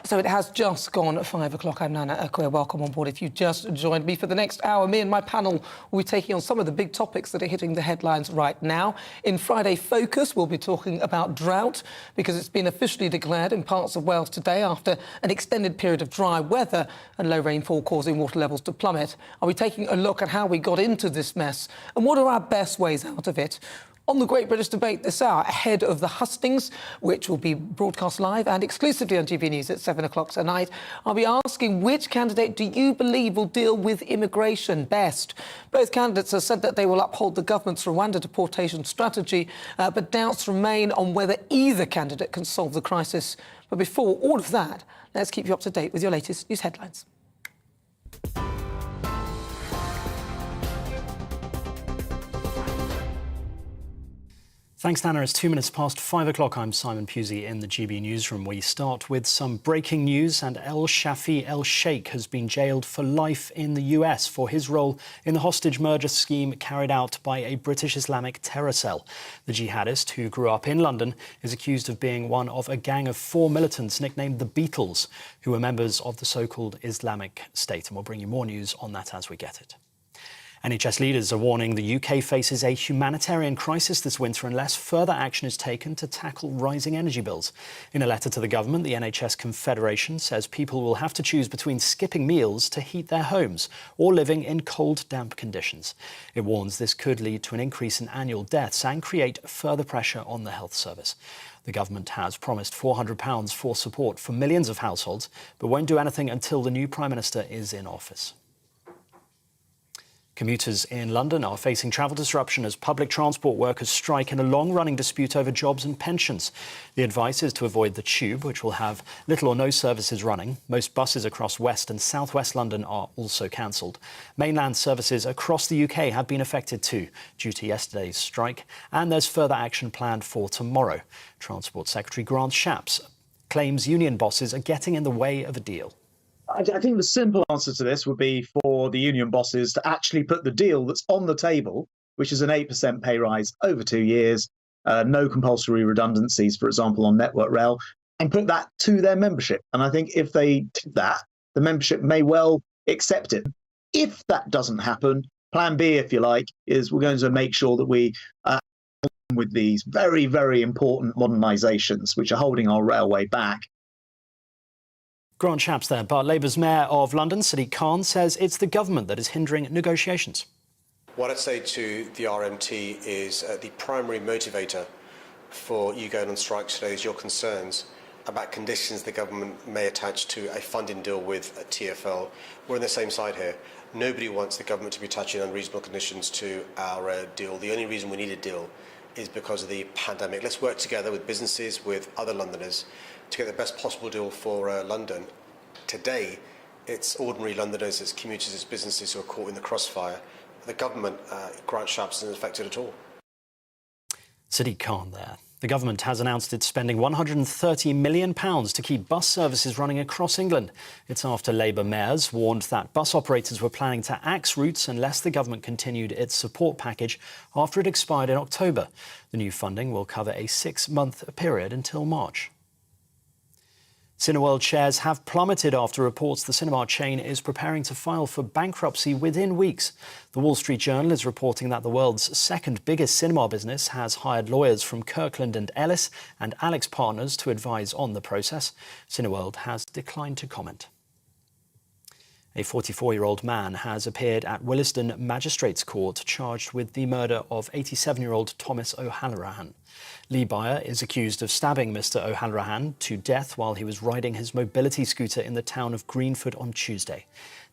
S8: So it has just gone 5 o'clock. I'm Nana Akua. Welcome on board. If you just joined me for the next hour, me and my panel will be taking on some of the big topics that are hitting the headlines right now. In Friday Focus, we'll be talking about drought because it's been officially declared in parts of Wales today after an extended period of dry weather and low rainfall causing water levels to plummet. I'll be taking a look at how we got into this mess and what are our best ways out of it. On the Great British Debate this hour, ahead of the hustings, which will be broadcast live and exclusively on GB News at 7 o'clock tonight, I'll be asking which candidate do you believe will deal with immigration best? Both candidates have said that they will uphold the government's Rwanda deportation strategy, but doubts remain on whether either candidate can solve the crisis. But before all of that, let's keep you up to date with your latest news headlines.
S9: Thanks, Nana. It's 2 minutes past 5 o'clock. I'm Simon Pusey in the GB newsroom. We start with some breaking news, and El Shafi El Sheikh has been jailed for life in the US for his role in the hostage murder scheme carried out by a British Islamic terror cell. The jihadist, who grew up in London, is accused of being one of a gang of 4 militants nicknamed the Beatles, who were members of the so-called Islamic State. And we'll bring you more news on that as we get it. NHS leaders are warning the UK faces a humanitarian crisis this winter unless further action is taken to tackle rising energy bills. In a letter to the government, the NHS Confederation says people will have to choose between skipping meals to heat their homes or living in cold, damp conditions. It warns this could lead to an increase in annual deaths and create further pressure on the health service. The government has promised £400 for support for millions of households, but won't do anything until the new Prime Minister is in office. Commuters in London are facing travel disruption as public transport workers strike in a long-running dispute over jobs and pensions. The advice is to avoid the tube, which will have little or no services running. Most buses across West and South West London are also cancelled. Mainland services across the UK have been affected too, due to yesterday's strike, and there's further action planned for tomorrow. Transport Secretary Grant Shapps claims union bosses are getting in the way of a deal.
S10: I think the simple answer to this would be for the union bosses to actually put the deal that's on the table, which is an 8% pay rise over 2 years, no compulsory redundancies, for example, on Network Rail, and put that to their membership. And I think if they did that, the membership may well accept it. If that doesn't happen, plan B, if you like, is we're going to make sure that we with these very, very important modernisations, which are holding our railway back.
S9: Grant Shapps there, but Labour's Mayor of London, Sadiq Khan, says it's the government that is hindering negotiations.
S11: What I'd say to the RMT is the primary motivator for you going on strike today is your concerns about conditions the government may attach to a funding deal with a TfL. We're on the same side here. Nobody wants the government to be attaching unreasonable conditions to our deal. The only reason we need a deal is because of the pandemic. Let's work together with businesses, with other Londoners, to get the best possible deal for London. Today, it's ordinary Londoners, it's commuters, it's businesses who are caught in the crossfire. The government, Grant Shapps, isn't affected at all.
S9: Sadiq Khan there. The government has announced it's spending £130 million to keep bus services running across England. It's after Labour mayors warned that bus operators were planning to axe routes unless the government continued its support package after it expired in October. The new funding will cover a 6-month period until March. Cineworld shares have plummeted after reports the cinema chain is preparing to file for bankruptcy within weeks. The Wall Street Journal is reporting that the world's second biggest cinema business has hired lawyers from Kirkland & Ellis and Alex Partners to advise on the process. Cineworld has declined to comment. A 44-year-old man has appeared at Williston Magistrates Court charged with the murder of 87-year-old Thomas O'Halloran. Lee Byer is accused of stabbing Mr O'Halloran to death while he was riding his mobility scooter in the town of Greenford on Tuesday.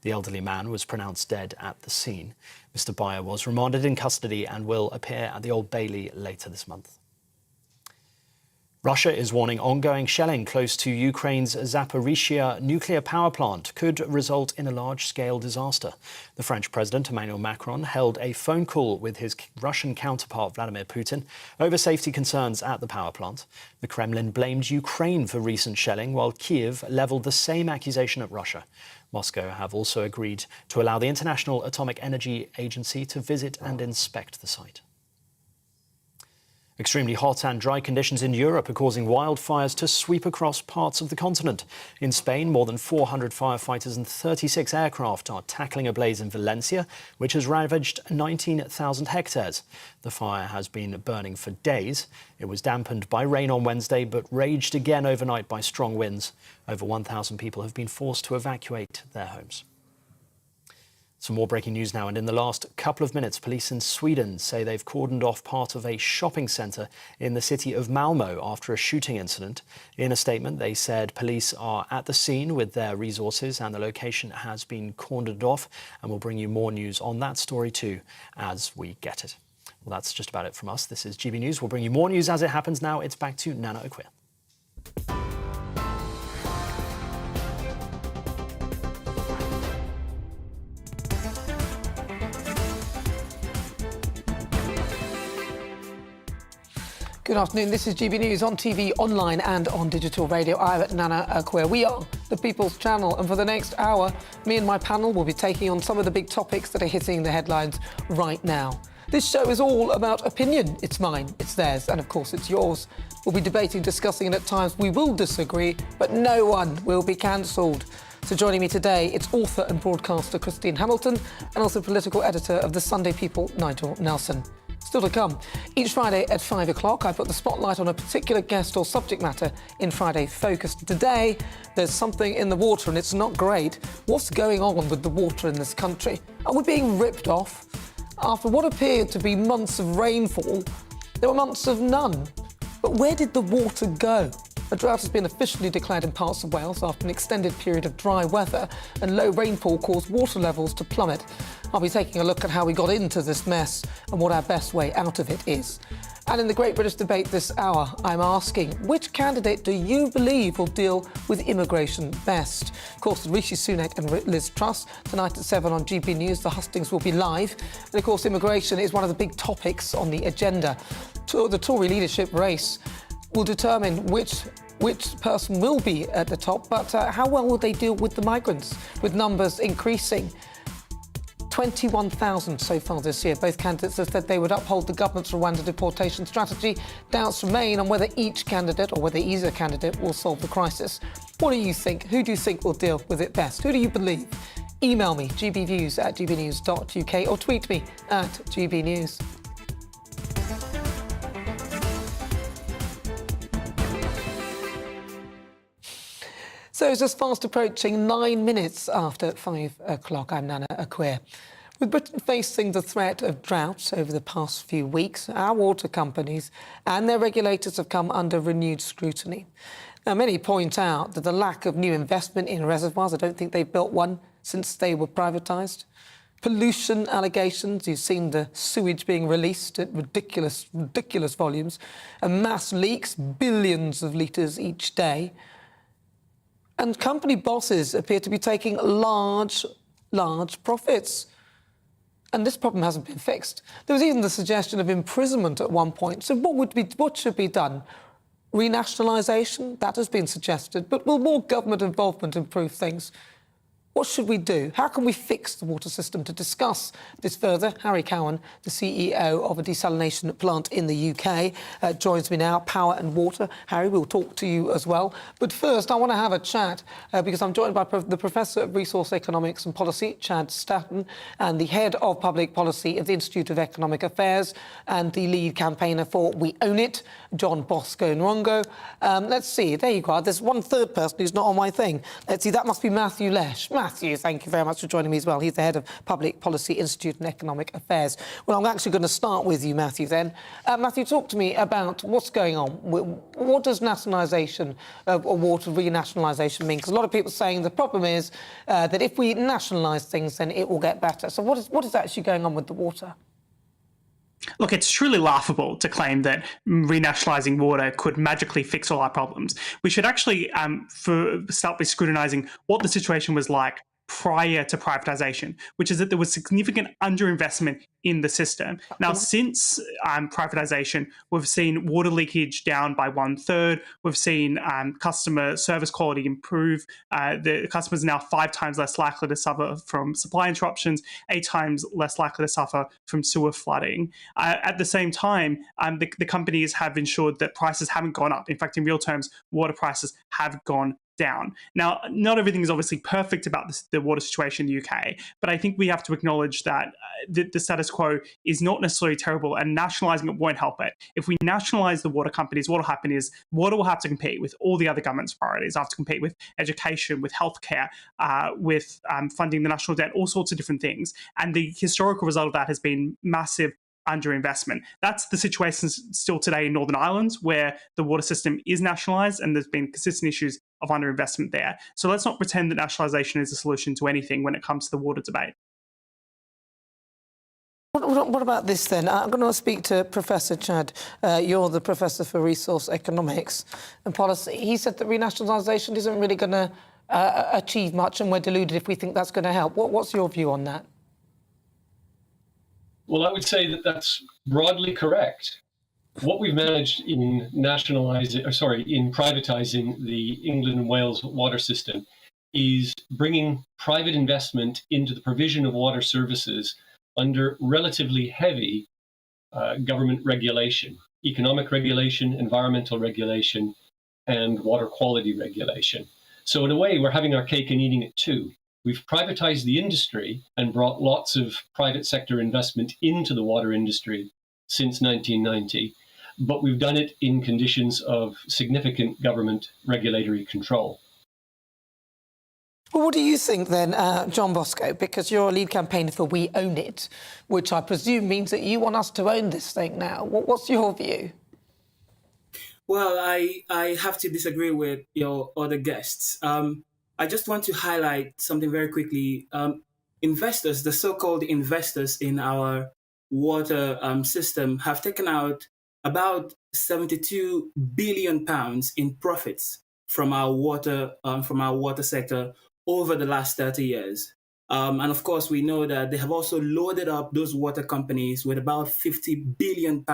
S9: The elderly man was pronounced dead at the scene. Mr Byer was remanded in custody and will appear at the Old Bailey later this month. Russia is warning ongoing shelling close to Ukraine's Zaporizhzhia nuclear power plant could result in a large-scale disaster. The French President Emmanuel Macron held a phone call with his Russian counterpart Vladimir Putin over safety concerns at the power plant. The Kremlin blamed Ukraine for recent shelling, while Kyiv levelled the same accusation at Russia. Moscow have also agreed to allow the International Atomic Energy Agency to visit and inspect the site. Extremely hot and dry conditions in Europe are causing wildfires to sweep across parts of the continent. In Spain, more than 400 firefighters and 36 aircraft are tackling a blaze in Valencia, which has ravaged 19,000 hectares. The fire has been burning for days. It was dampened by rain on Wednesday, but raged again overnight by strong winds. Over 1,000 people have been forced to evacuate their homes. Some more breaking news now, and in the last couple of minutes, police in Sweden say they've cordoned off part of a shopping centre in the city of Malmö after a shooting incident. In a statement, they said police are at the scene with their resources and the location has been cordoned off, and we'll bring you more news on that story too as we get it. Well, that's just about it from us. This is GB News. We'll bring you more news as it happens now. It's back to Nana Akua.
S8: Good afternoon, this is GB News on TV, online and on digital radio. I'm Nana Akua. We are the People's Channel, and for the next hour, me and my panel will be taking on some of the big topics that are hitting the headlines right now. This show is all about opinion. It's mine, it's theirs, and of course it's yours. We'll be debating, discussing, and at times we will disagree, but no one will be cancelled. So joining me today, it's author and broadcaster Christine Hamilton, and also political editor of the Sunday People, Nigel Nelson. Still to come. Each Friday at 5 o'clock, I put the spotlight on a particular guest or subject matter in Friday Focus. Today, there's something in the water and it's not great. What's going on with the water in this country? Are we being ripped off? After what appeared to be months of rainfall, there were months of none. But where did the water go? A drought has been officially declared in parts of Wales after an extended period of dry weather, and low rainfall caused water levels to plummet. I'll be taking a look at how we got into this mess and what our best way out of it is. And in the Great British Debate this hour, I'm asking, which candidate do you believe will deal with immigration best? Of course, Rishi Sunak and Liz Truss. Tonight at 7 on GB News, the hustings will be live. And of course, immigration is one of the big topics on the agenda. The Tory leadership race will determine which person will be at the top, but how well will they deal with the migrants, with numbers increasing? 21,000 so far this year. Both candidates have said they would uphold the government's Rwanda deportation strategy. Doubts remain on whether each candidate, or whether either candidate, will solve the crisis. What do you think? Who do you think will deal with it best? Who do you believe? Email me, gbviews@gbnews.uk, or tweet me at gbnews. So it's just fast approaching 9 minutes after 5 o'clock. I'm Nana Akua. With Britain facing the threat of drought over the past few weeks, our water companies and their regulators have come under renewed scrutiny. Now, many point out that the lack of new investment in reservoirs, I don't think they've built one since they were privatised. Pollution allegations, you've seen the sewage being released at ridiculous volumes, and mass leaks, billions of litres each day. And company bosses appear to be taking large profits. And this problem hasn't been fixed. There was even the suggestion of imprisonment at one point. So what should be done? Renationalisation? That has been suggested. But will more government involvement improve things? What should we do? How can we fix the water system? To discuss this further, Harry Cowan, the CEO of a desalination plant in the UK, joins me now, Power and Water. Harry, we'll talk to you as well. But first, I want to have a chat because I'm joined by the Professor of Resource Economics and Policy, Chad Staton, and the Head of Public Policy at the Institute of Economic Affairs and the lead campaigner for We Own It, John Bosco Nrongo. Let's see, there you go. There's one third person who's not on my thing. Let's see, that must be Matthew Lesh. Matthew, thank you very much for joining me as well. He's the Head of Public Policy Institute and Economic Affairs. Well, I'm actually going to start with you, Matthew, then. Matthew, talk to me about what's going on. What does nationalisation or water renationalisation mean? Because a lot of people are saying the problem is that if we nationalise things, then it will get better. So what is actually going on with the water?
S18: Look, it's truly laughable to claim that renationalising water could magically fix all our problems. We should actually start by scrutinising what the situation was like prior to privatisation, which is that there was significant underinvestment in the system. Now, since privatisation, we've seen water leakage down by 1/3. We've seen customer service quality improve. The customers are now 5 times less likely to suffer from supply interruptions, 8 times less likely to suffer from sewer flooding. At the same time, the companies have ensured that prices haven't gone up. In fact, in real terms, water prices have gone down. Now, not everything is obviously perfect about the water situation in the UK, but I think we have to acknowledge that the status quo is not necessarily terrible, and nationalising it won't help it. If we nationalise the water companies, what will happen is water will have to compete with all the other government's priorities. Have to compete with education, with healthcare, with funding the national debt, all sorts of different things. And the historical result of that has been massive underinvestment. That's the situation still today in Northern Ireland, where the water system is nationalised and there's been consistent issues of underinvestment there. So let's not pretend that nationalisation is a solution to anything when it comes to the water debate.
S8: What about this then? I'm going to speak to Professor Chad. You're the Professor for Resource Economics and Policy. He said that renationalisation isn't really going to achieve much, and we're deluded if we think that's going to help. What's your view on that?
S19: Well, I would say that that's broadly correct. What we've managed in privatising the England and Wales water system is bringing private investment into the provision of water services under relatively heavy government regulation, economic regulation, environmental regulation, and water quality regulation. So in a way, we're having our cake and eating it too. We've privatized the industry and brought lots of private sector investment into the water industry since 1990, but we've done it in conditions of significant government regulatory control.
S8: Well, what do you think then, John Bosco? Because you're a lead campaigner for We Own It, which I presume means that you want us to own this thing now. What's your view?
S20: Well, I have to disagree with your other guests. I just want to highlight something very quickly. Investors, the so-called investors in our water system, have taken out about £72 billion in profits from our water sector over the last 30 years. And of course, we know that they have also loaded up those water companies with about £50 billion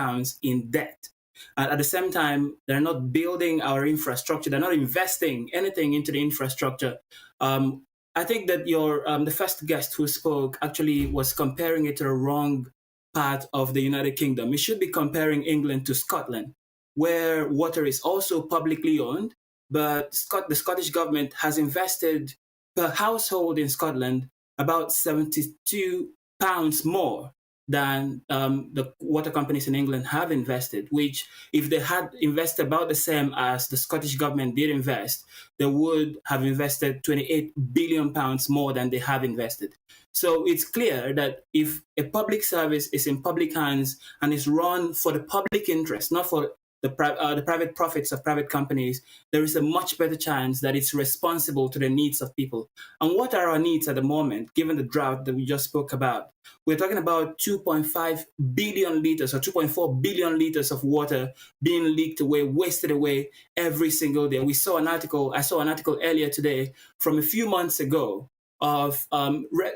S20: in debt. And at the same time, they're not building our infrastructure. They're not investing anything into the infrastructure. I think that the first guest who spoke actually was comparing it to the wrong part of the United Kingdom. We should be comparing England to Scotland, where water is also publicly owned, but the Scottish government has invested per household in Scotland about £72 more than the water companies in England have invested, which if they had invested about the same as the Scottish government did invest, they would have invested £28 billion more than they have invested. So it's clear that if a public service is in public hands and is run for the public interest, not for the private profits of private companies, there is a much better chance that it's responsible to the needs of people. And what are our needs at the moment, given the drought that we just spoke about? We're talking about 2.5 billion litres or 2.4 billion litres of water being leaked away, wasted away every single day. I saw an article earlier today from a few months ago of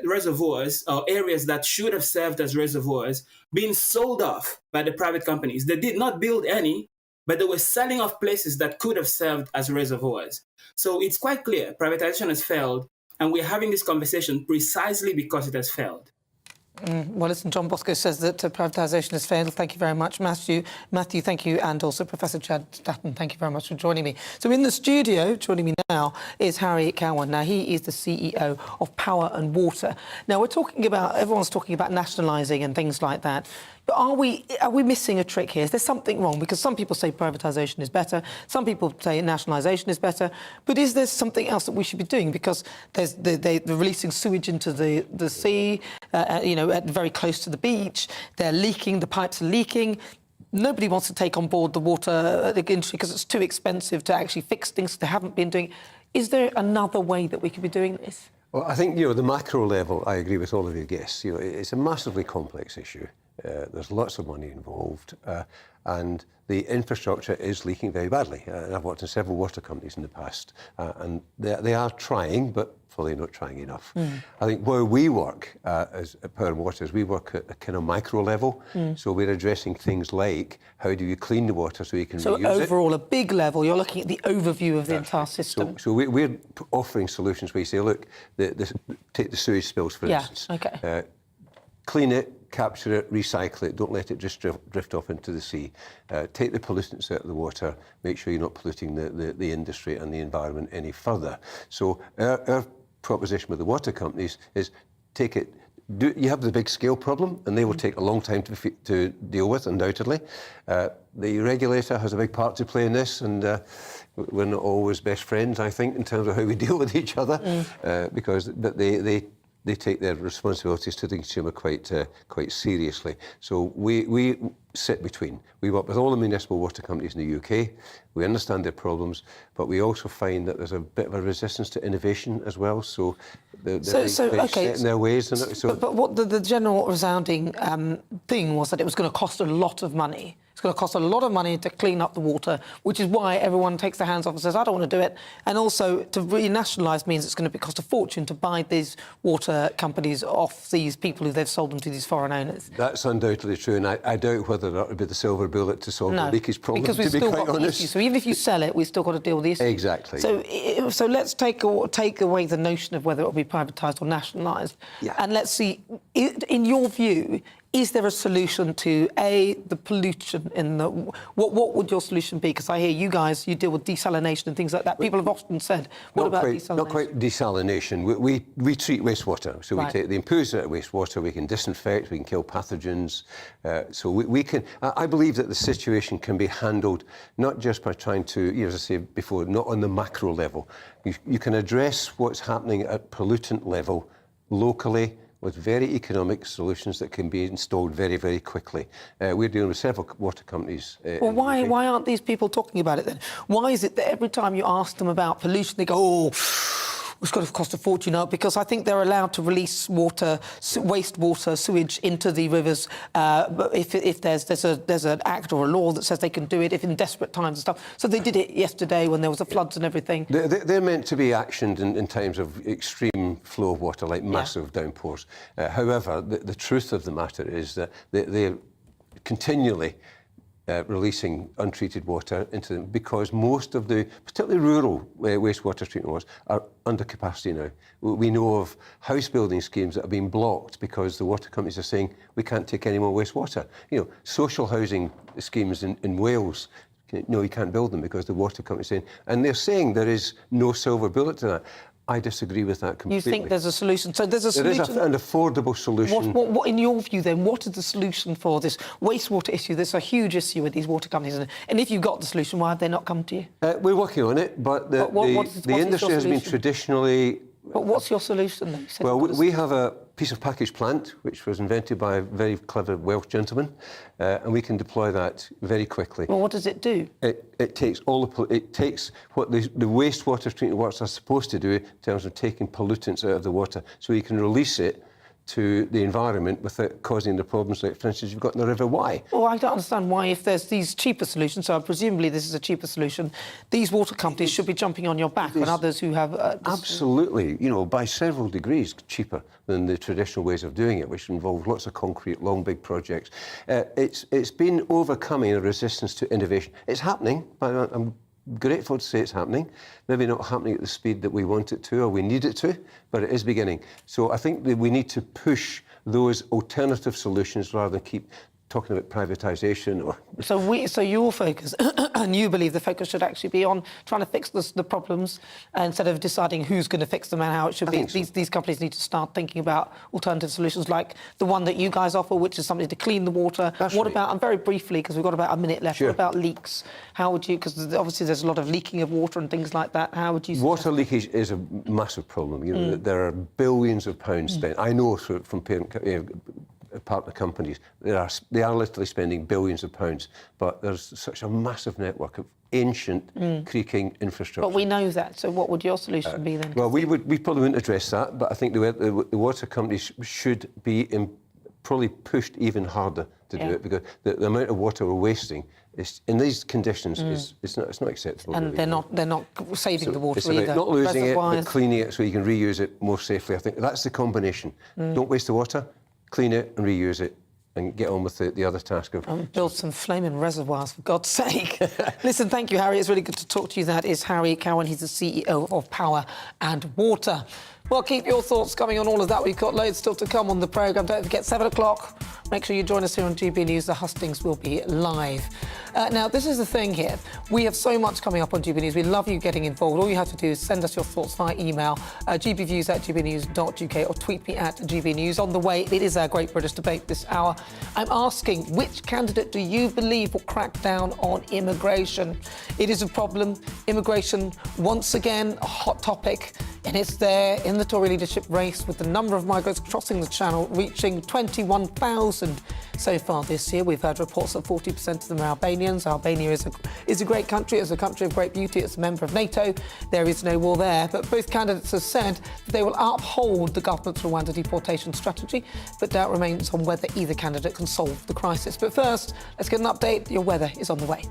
S20: reservoirs or areas that should have served as reservoirs being sold off by the private companies. They did not build any, but they were selling off places that could have served as reservoirs. So it's quite clear privatization has failed, and we're having this conversation precisely because it has failed.
S8: Well, listen, John Bosco says that privatisation has failed. Thank you very much, Matthew, thank you, and also Professor Chad Staton, thank you very much for joining me. So in the studio, joining me now, is Harry Cowan. Now, he is the CEO of Power and Water. Now, everyone's talking about nationalising and things like that. But are we missing a trick here? Is there something wrong? Because some people say privatisation is better, some people say nationalisation is better, but is there something else that we should be doing? Because they're releasing sewage into the sea, very close to the beach. They're leaking, the pipes are leaking. Nobody wants to take on board the water industry because it's too expensive to actually fix things. They haven't been doing. Is there another way that we could be doing this?
S21: Well, I think, the macro level, I agree with all of your guests. It's a massively complex issue. There's lots of money involved, and the infrastructure is leaking very badly. I've worked in several water companies in the past, and they are trying, but probably not trying enough. I think where we work as at Power and Water is we work at a kind of micro level. So we're addressing things like how do you clean the water so you can reuse it.
S8: So overall, a big level, you're looking at the overview of the entire system.
S21: So we're offering solutions where you say, look, take the sewage spills, for instance. Clean it, capture it, recycle it, don't let it just drift off into the sea. Take the pollutants out of the water, make sure you're not polluting the industry and the environment any further. So our proposition with the water companies is take it, you have the big scale problem, and they will take a long time to deal with, undoubtedly. The regulator has a big part to play in this, and we're not always best friends, I think, in terms of how we deal with each other, but they take their responsibilities to the consumer quite seriously. So we sit between. We work with all the municipal water companies in the UK. We understand their problems, but we also find that there's a bit of a resistance to innovation as well. So they're set in their ways.
S8: But what the general resounding thing was that it was going to cost a lot of money. It's going to cost a lot of money to clean up the water, which is why everyone takes their hands off and says, I don't want to do it. And also, to renationalise means it's going to cost a fortune to buy these water companies off these people who they've sold them to, these foreign owners.
S21: That's undoubtedly true, and I doubt whether that would be the silver bullet to solve the leakage problem,
S8: because we've
S21: to be
S8: still
S21: quite
S8: got
S21: honest.
S8: The issue. So even if you sell it, we've still got to deal with the issue.
S21: Exactly.
S8: So let's take away the notion of whether it will be privatised or nationalised. And let's see, in your view, is there a solution to, the pollution in the... What would your solution be? Because I hear you guys, you deal with desalination and things like that. People have often said, what about desalination?
S21: Not quite desalination. We treat wastewater. So we take the impurities out of wastewater, we can disinfect, we can kill pathogens. So we can... I believe that the situation can be handled not just by trying to, as I said before, not on the macro level. You can address what's happening at pollutant level locally, with very economic solutions that can be installed very, very quickly. We're dealing with several water companies.
S8: Well, why aren't these people talking about it then? Why is it that every time you ask them about pollution, they go, oh, it's got to cost a fortune now? Because I think they're allowed to release wastewater, sewage into the rivers if there's an act or a law that says they can do it if in desperate times and stuff. So they did it yesterday when there was a floods and everything.
S21: They're meant to be actioned in times of extreme flow of water, like massive downpours. However, the truth of the matter is that they're continually releasing untreated water into them because most of the, particularly rural wastewater treatment works, are under capacity now. We know of house building schemes that have been blocked because the water companies are saying we can't take any more wastewater. Social housing schemes in Wales, no, you can't build them because the water company's saying, and they're saying there is no silver bullet to that. I disagree with that completely.
S8: You think there's a solution? So there's a solution.
S21: There is an affordable solution.
S8: What, in your view, then, what is the solution for this wastewater issue? There's a huge issue with these water companies. And if you've got the solution, why have they not come to you?
S21: We're working on it, but the industry has been traditionally...
S8: But what's your solution, then?
S21: Well, we have a piece of package plant, which was invented by a very clever Welsh gentleman, and we can deploy that very quickly.
S8: Well, what does it do?
S21: It takes what the wastewater treatment works are supposed to do in terms of taking pollutants out of the water, so you can release it to the environment without causing the problems like, for instance, you've got in the River Wye.
S8: Well, I don't understand why, if there's these cheaper solutions, so presumably this is a cheaper solution, these water companies should be jumping on your back and others who have...
S21: Absolutely, you know, by several degrees cheaper than the traditional ways of doing it, which involve lots of concrete, long, big projects. It's been overcoming a resistance to innovation. It's happening, but I'm grateful to say it's happening. Maybe not happening at the speed that we want it to or we need it to, but it is beginning. So I think that we need to push those alternative solutions rather than keep talking about privatisation or...
S8: So your focus, and you believe the focus should actually be on trying to fix the problems instead of deciding who's going to fix them and how it should be. These companies need to start thinking about alternative solutions like the one that you guys offer, which is something to clean the water. What about, and very briefly, because we've got about a minute left, what about leaks? How would you, because obviously there's a lot of leaking of water and things like that, how would you...
S21: Water leakage is a massive problem. You know, there are billions of pounds spent. I know from partner companies, they are literally spending billions of pounds, but there's such a massive network of ancient creaking infrastructure.
S8: But we know that, so what would your solution be then?
S21: Well, we probably wouldn't address that, but I think the water companies should be probably pushed even harder to do it, because the amount of water we're wasting is, in these conditions it's not acceptable.
S8: And
S21: really.
S8: they're not saving the water
S21: it's
S8: either.
S21: About not losing it, but cleaning it so you can reuse it more safely. I think that's the combination. Don't waste the water, clean it and reuse it, and get on with the other task of...
S8: build some flaming reservoirs, for God's sake. Listen, thank you, Harry. It's really good to talk to you. That is Harry Cowan. He's the CEO of Power and Water. Well, keep your thoughts coming on all of that. We've got loads still to come on the programme. Don't forget, 7 o'clock. Make sure you join us here on GB News. The hustings will be live. Now, this is the thing here. We have so much coming up on GB News. We love you getting involved. All you have to do is send us your thoughts via email, gbviews@gbnews.uk, or tweet me at GBNews. On the way, it is our Great British Debate this hour. I'm asking, which candidate do you believe will crack down on immigration? It is a problem. Immigration, once again, a hot topic, and it's there in the Tory leadership race, with the number of migrants crossing the Channel reaching 21,000 so far this year. We've heard reports that 40% of them are Albanians. Albania is a great country. It's a country of great beauty. It's a member of NATO. There is no war there. But both candidates have said that they will uphold the government's Rwanda deportation strategy, but doubt remains on whether either candidate can solve the crisis. But first, let's get an update. Your weather is on the way.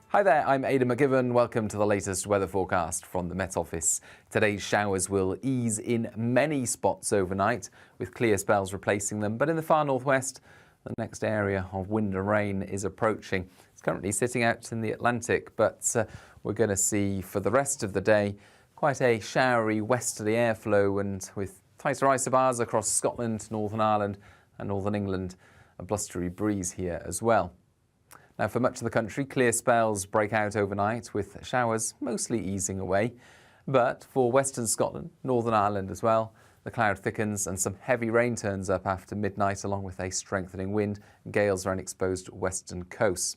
S1: Hi there, I'm Aidan McGibbon. Welcome to the latest weather forecast from the Met Office. Today's showers will ease in many spots overnight, with clear spells replacing them. But in the far northwest, the next area of wind and rain is approaching. It's currently sitting out in the Atlantic, but we're going to see for the rest of the day quite a showery westerly airflow, and with tighter isobars across Scotland, Northern Ireland and Northern England, a blustery breeze here as well. Now, for much of the country, clear spells break out overnight, with showers mostly easing away. But for Western Scotland, Northern Ireland as well, the cloud thickens and some heavy rain turns up after midnight, along with a strengthening wind and gales around exposed western coasts.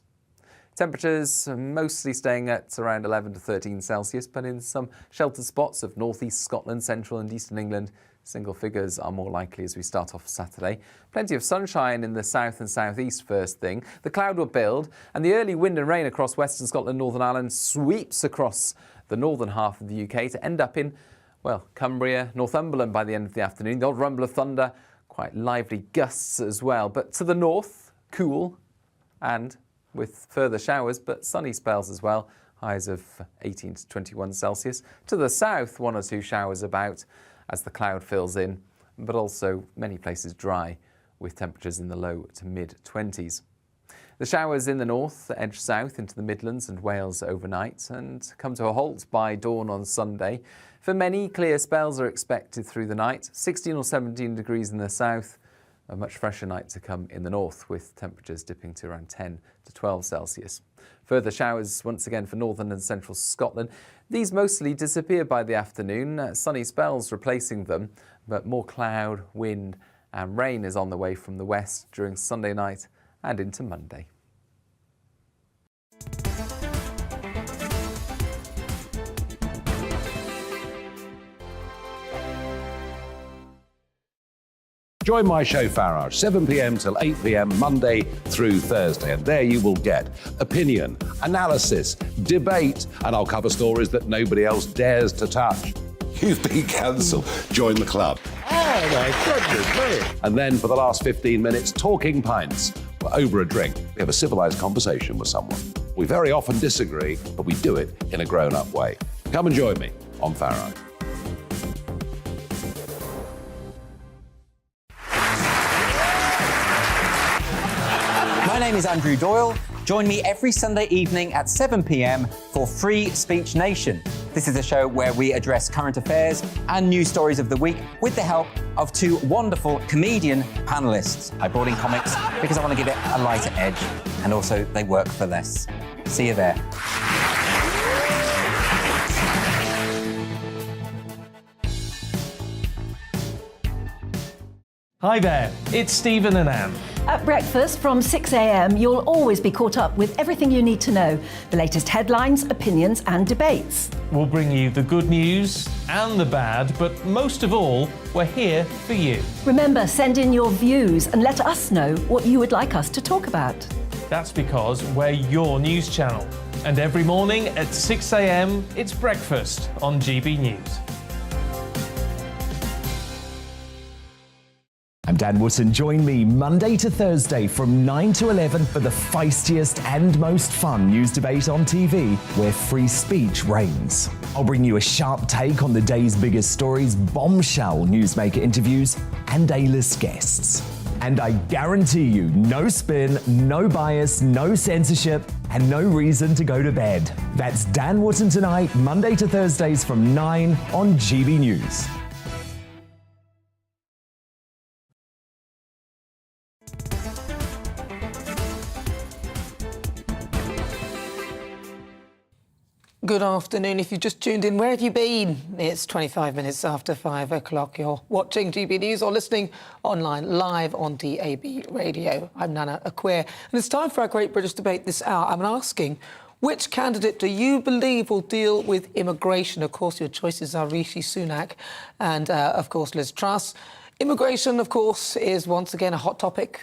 S1: Temperatures are mostly staying at around 11 to 13 Celsius, but in some sheltered spots of northeast Scotland, central and eastern England, single figures are more likely as we start off Saturday. Plenty of sunshine in the south and southeast first thing. The cloud will build, and the early wind and rain across Western Scotland, Northern Ireland sweeps across the northern half of the UK to end up in, well, Cumbria, Northumberland by the end of the afternoon. The odd rumble of thunder, quite lively gusts as well. But to the north, cool and with further showers, but sunny spells as well. Highs of 18 to 21 Celsius. To the south, 1 or 2 showers about as the cloud fills in, but also many places dry, with temperatures in the low to mid-20s. The showers in the north edge south into the Midlands and Wales overnight and come to a halt by dawn on Sunday. For many, clear spells are expected through the night, 16 or 17 degrees in the south, a much fresher night to come in the north, with temperatures dipping to around 10 to 12 Celsius. Further showers once again for northern and central Scotland. These mostly disappear by the afternoon, sunny spells replacing them, but more cloud, wind and rain is on the way from the west during Sunday night and into Monday.
S2: Join my show Farage, 7 p.m. till 8 p.m. Monday through Thursday. And there you will get opinion, analysis, debate, and I'll cover stories that nobody else dares to touch.
S3: You've been cancelled. Join the club.
S2: Oh my goodness me. And then for the last 15 minutes, talking pints. We're over a drink. We have a civilised conversation with someone. We very often disagree, but we do it in a grown-up way. Come and join me on Farage.
S4: My name is Andrew Doyle. Join me every Sunday evening at 7 p.m. for Free Speech Nation. This is a show where we address current affairs and news stories of the week with the help of two wonderful comedian panellists. I brought in comics because I want to give it a lighter edge, and also they work for less. See you there.
S5: Hi there, it's Stephen and Anne.
S6: At breakfast from 6 a.m, you'll always be caught up with everything you need to know, the latest headlines, opinions and debates.
S5: We'll bring you the good news and the bad, but most of all, we're here for you.
S6: Remember, send in your views and let us know what you would like us to talk about.
S5: That's because we're your news channel. And every morning at 6 a.m, it's breakfast on GB News.
S7: I'm Dan Wootton. Join me Monday to Thursday from 9 to 11 for the feistiest and most fun news debate on TV, where free speech reigns. I'll bring you a sharp take on the day's biggest stories, bombshell newsmaker interviews, and A-list guests. And I guarantee you, no spin, no bias, no censorship, and no reason to go to bed. That's Dan Wootton tonight, Monday to Thursdays from 9 on GB News.
S8: Good afternoon. If you've just tuned in, where have you been? It's 25 minutes after 5 o'clock. You're watching GB News or listening online live on DAB radio. I'm Nana Akua, and it's time for our Great British Debate this hour. I'm asking, which candidate do you believe will deal with immigration? Of course, your choices are Rishi Sunak and, of course, Liz Truss. Immigration, of course, is once again a hot topic.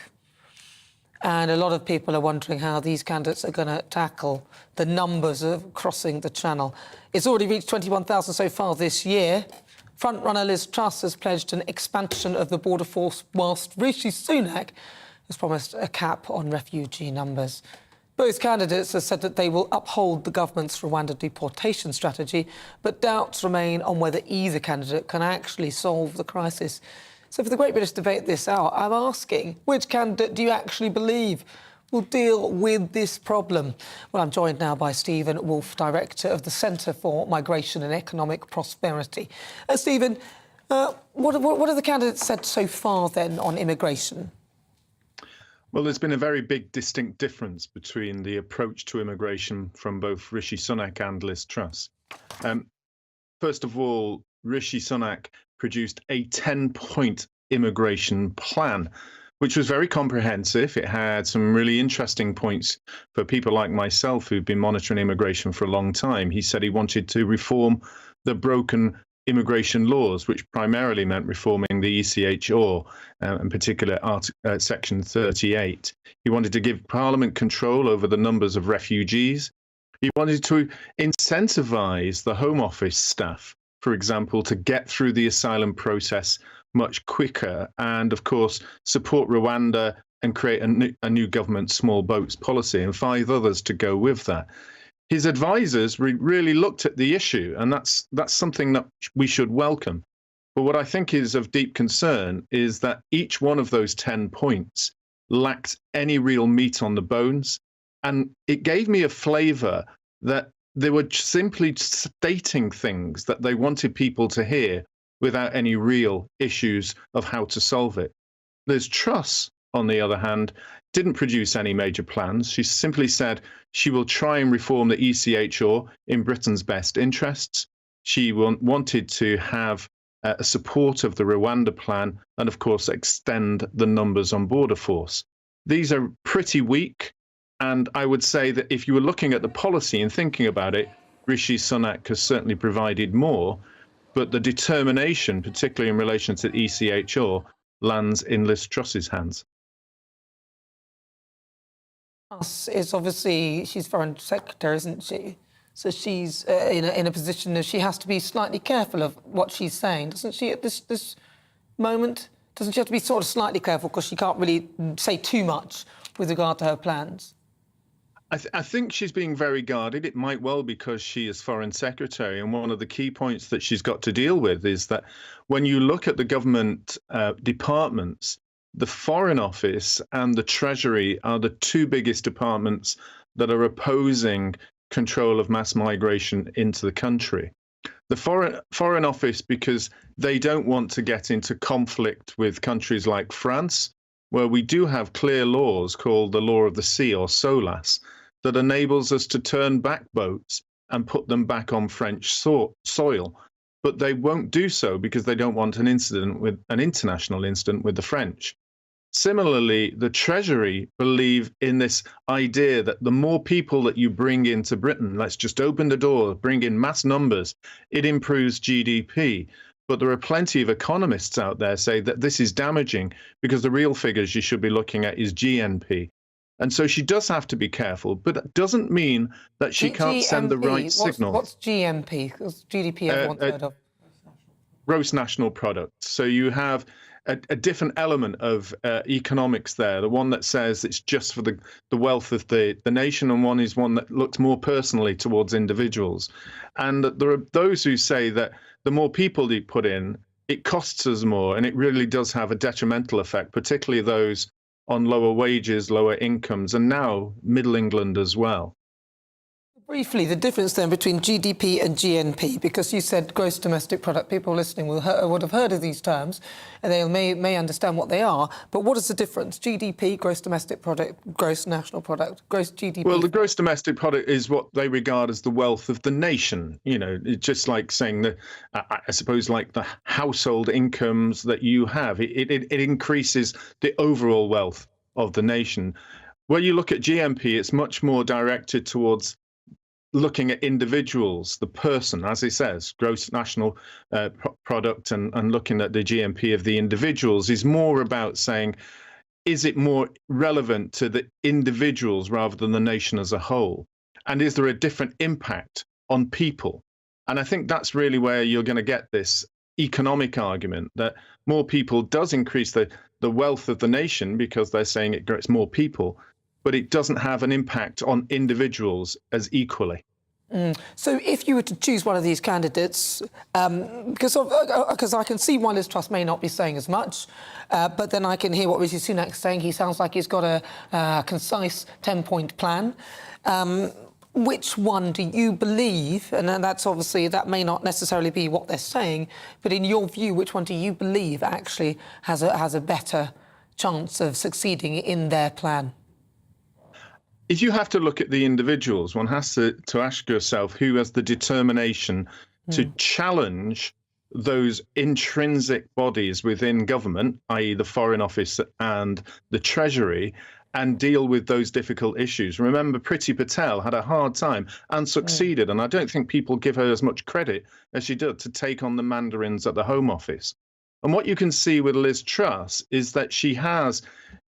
S8: And a lot of people are wondering how these candidates are going to tackle the numbers of crossing the channel. It's already reached 21,000 so far this year. Frontrunner Liz Truss has pledged an expansion of the border force, whilst Rishi Sunak has promised a cap on refugee numbers. Both candidates have said that they will uphold the government's Rwanda deportation strategy, but doubts remain on whether either candidate can actually solve the crisis. So for the Great British Debate this hour, I'm asking, which candidate do you actually believe will deal with this problem? Well, I'm joined now by Stephen Wolfe, Director of the Centre for Migration and Economic Prosperity. Stephen, what have the candidates said so far, then, on immigration?
S14: Well, there's been a very big distinct difference between the approach to immigration from both Rishi Sunak and Liz Truss. First of all, Rishi Sunak produced a 10-point immigration plan, which was very comprehensive. It had some really interesting points for people like myself who've been monitoring immigration for a long time. He said he wanted to reform the broken immigration laws, which primarily meant reforming the ECHR, in particular Section 38. He wanted to give Parliament control over the numbers of refugees. He wanted to incentivise the Home Office staff, for example, to get through the asylum process much quicker, and of course support Rwanda and create a new government small boats policy, and 5 others to go with that. His advisors really looked at the issue, and that's something that we should welcome. But what I think is of deep concern is that each one of those 10 points lacked any real meat on the bones, and it gave me a flavour that they were simply stating things that they wanted people to hear without any real issues of how to solve it. Liz Truss, on the other hand, didn't produce any major plans. She simply said she will try and reform the ECHR in Britain's best interests. She wanted to have a support of the Rwanda plan and, of course, extend the numbers on border force. These are pretty weak, and I would say that if you were looking at the policy and thinking about it, Rishi Sunak has certainly provided more, but the determination, particularly in relation to ECHR, lands in Liz Truss's hands.
S8: It's obviously, she's Foreign Secretary, isn't she? So she's in a position that she has to be slightly careful of what she's saying, doesn't she, at this moment? Doesn't she have to be sort of slightly careful because she can't really say too much with regard to her plans?
S14: I think she's being very guarded. It might well because she is Foreign Secretary, and one of the key points that she's got to deal with is that when you look at the government departments, the Foreign Office and the Treasury are the two biggest departments that are opposing control of mass migration into the country. The Foreign Office, because they don't want to get into conflict with countries like France, where we do have clear laws called the Law of the Sea, or SOLAS, that enables us to turn back boats and put them back on French soil. But they won't do so because they don't want an international incident with the French. Similarly, the Treasury believe in this idea that the more people that you bring into Britain, let's just open the door, bring in mass numbers, it improves GDP. But there are plenty of economists out there say that this is damaging because the real figures you should be looking at is GNP. And so she does have to be careful, but it doesn't mean that she can't send the right signal.
S8: What's GNP? Because GDP everyone's heard of.
S14: Gross national product. So you have a different element of economics there. The one that says it's just for the wealth of the nation, and one is one that looks more personally towards individuals. And there are those who say that the more people you put in, it costs us more, and it really does have a detrimental effect, particularly those on lower wages, lower incomes, and now Middle England as well.
S8: Briefly, the difference then between GDP and GNP, because you said gross domestic product. People listening would have heard of these terms, and they may understand what they are. But what is the difference? GDP, gross domestic product, gross national product, gross GDP.
S14: Well, the gross domestic product is what they regard as the wealth of the nation. You know, it's just like saying that, I suppose, like the household incomes that you have. It increases the overall wealth of the nation. When you look at GNP, it's much more directed towards looking at individuals, the person, as he says, gross national product, and looking at the GNP of the individuals is more about saying, is it more relevant to the individuals rather than the nation as a whole? And is there a different impact on people? And I think that's really where you're going to get this economic argument that more people does increase the wealth of the nation because they're saying it gets more people, but it doesn't have an impact on individuals as equally.
S8: So if you were to choose one of these candidates, because I can see why Liz Truss may not be saying as much, but then I can hear what Rishi Sunak's saying. He sounds like he's got a concise 10-point plan. Which one do you believe, and that's obviously, that may not necessarily be what they're saying, but in your view, which one do you believe actually has a better chance of succeeding in their plan?
S14: If you have to look at the individuals, one has to ask yourself who has the determination to challenge those intrinsic bodies within government, i.e. the Foreign Office and the Treasury, and deal with those difficult issues. Remember, Priti Patel had a hard time and succeeded, and I don't think people give her as much credit as she did to take on the Mandarins at the Home Office. And what you can see with Liz Truss is that she has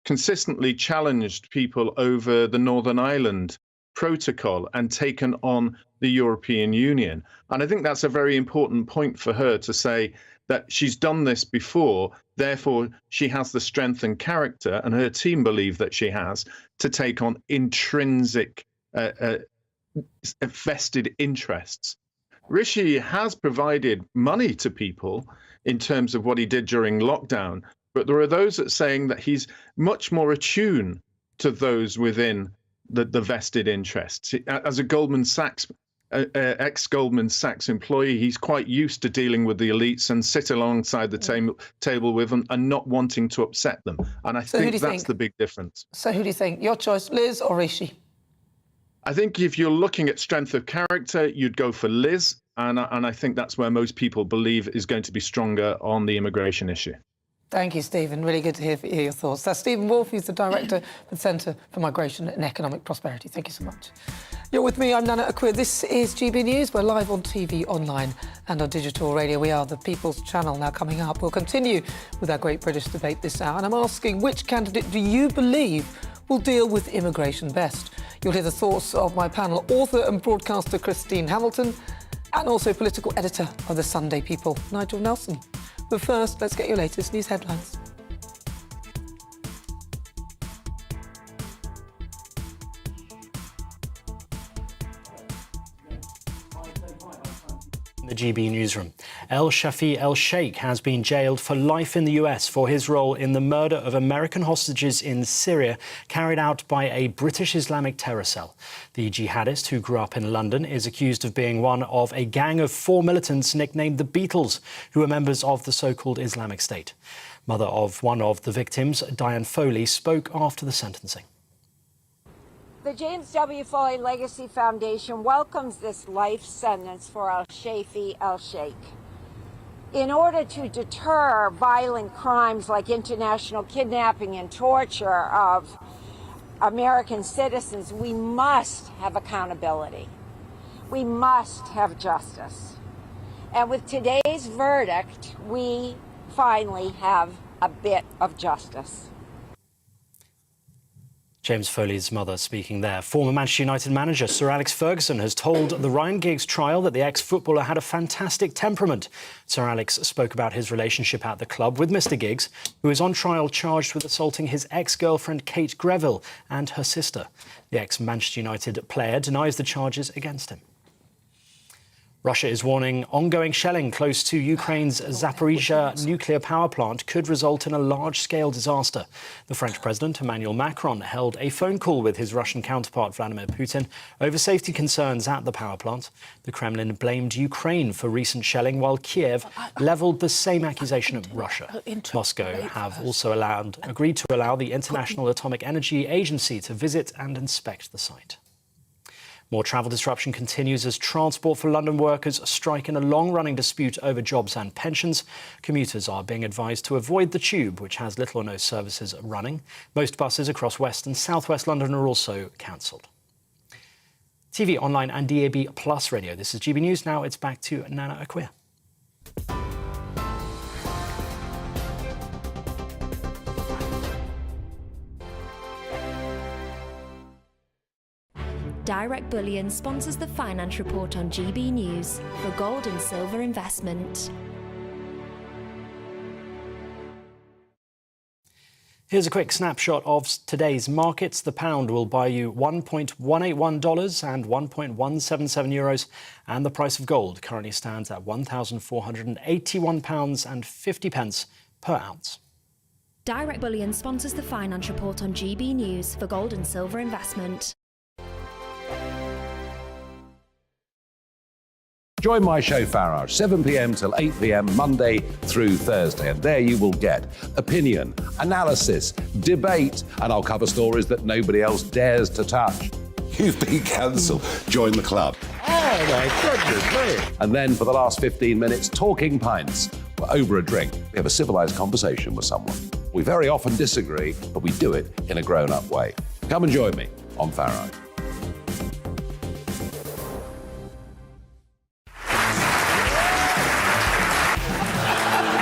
S14: consistently challenged people over the Northern Ireland Protocol and taken on the European Union. And I think that's a very important point for her to say that she's done this before, therefore she has the strength and character, and her team believe that she has, to take on intrinsic vested interests. Rishi has provided money to people in terms of what he did during lockdown, but there are those that are saying that he's much more attuned to those within the vested interests. As a Goldman Sachs ex-Goldman Sachs employee. He's quite used to dealing with the elites and sit alongside the table with them and not wanting to upset them. And I think that's the big difference.
S8: So who do you think? Your choice, Liz or Rishi?
S14: I think if you're looking at strength of character, you'd go for Liz. And I think that's where most people believe is going to be stronger on the immigration issue.
S8: Thank you, Stephen. Really good to hear your thoughts. That's Stephen Wolfe. He's the director for the Centre for Migration and Economic Prosperity. Thank you so much. You're with me. I'm Nana Akua. This is GB News. We're live on TV, online and on digital radio. We are the People's Channel. Now coming up, we'll continue with our Great British Debate this hour. And I'm asking, which candidate do you believe will deal with immigration best? You'll hear the thoughts of my panel, author and broadcaster Christine Hamilton, and also political editor of the Sunday People, Nigel Nelson. But first, let's get your latest news headlines.
S9: The GB newsroom. El Shafi El Sheikh has been jailed for life in the US for his role in the murder of American hostages in Syria carried out by a British Islamic terror cell. The jihadist, who grew up in London, is accused of being one of a gang of 4 militants nicknamed the Beatles, who are members of the so-called Islamic State. Mother of one of the victims, Diane Foley, spoke after the sentencing.
S15: The James W. Foley Legacy Foundation welcomes this life sentence for El Shafi El Sheikh. In order to deter violent crimes like international kidnapping and torture of American citizens, we must have accountability. We must have justice. And with today's verdict, we finally have a bit of justice.
S9: James Foley's mother speaking there. Former Manchester United manager Sir Alex Ferguson has told the Ryan Giggs trial that the ex-footballer had a fantastic temperament. Sir Alex spoke about his relationship at the club with Mr Giggs, who is on trial charged with assaulting his ex-girlfriend Kate Greville and her sister. The ex-Manchester United player denies the charges against him. Russia is warning ongoing shelling close to Ukraine's Zaporizhzhia nuclear power plant could result in a large-scale disaster. The French President Emmanuel Macron held a phone call with his Russian counterpart Vladimir Putin over safety concerns at the power plant. The Kremlin blamed Ukraine for recent shelling, while Kiev levelled the same accusation at Russia. Moscow have also agreed to allow the International Atomic Energy Agency to visit and inspect the site. More travel disruption continues as Transport for London workers strike in a long-running dispute over jobs and pensions. Commuters are being advised to avoid the Tube, which has little or no services running. Most buses across West and South West London are also cancelled. TV, online and DAB Plus radio. This is GB News. Now it's back to Nana Akua.
S22: Direct Bullion sponsors the Finance Report on GB News for gold and silver investment.
S9: Here's a quick snapshot of today's markets. The pound will buy you $1.181 and 1.177 euros, and the price of gold currently stands at £1,481.50 per ounce.
S22: Direct Bullion sponsors the Finance Report on GB News for gold and silver investment.
S2: Join my show Farage, 7 p.m. till 8 p.m. Monday through Thursday. And there you will get opinion, analysis, debate, and I'll cover stories that nobody else dares to touch.
S3: You've been cancelled. Join the club.
S2: Oh my goodness me. And then for the last 15 minutes, talking pints. We're over a drink. We have a civilised conversation with someone. We very often disagree, but we do it in a grown-up way. Come and join me on Farage.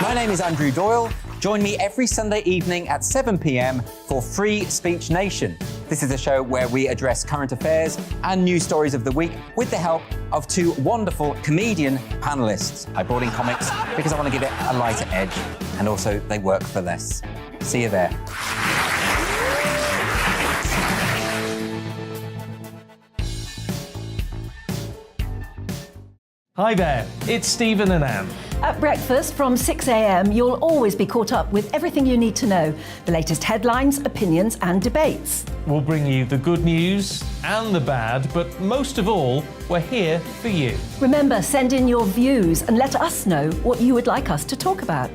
S4: My name is Andrew Doyle. Join me every Sunday evening at 7 p.m. for Free Speech Nation. This is a show where we address current affairs and news stories of the week with the help of two wonderful comedian panellists. I brought in comics because I want to give it a lighter edge, and also they work for less. See you there.
S5: Hi there, it's Stephen and Anne.
S6: At breakfast from 6 a.m, you'll always be caught up with everything you need to know, the latest headlines, opinions and debates.
S5: We'll bring you the good news and the bad, but most of all, we're here for you.
S6: Remember, send in your views and let us know what you would like us to talk about.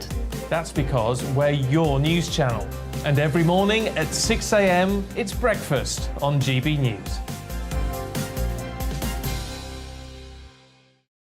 S5: That's because we're your news channel. And every morning at 6 a.m, it's breakfast on GB News.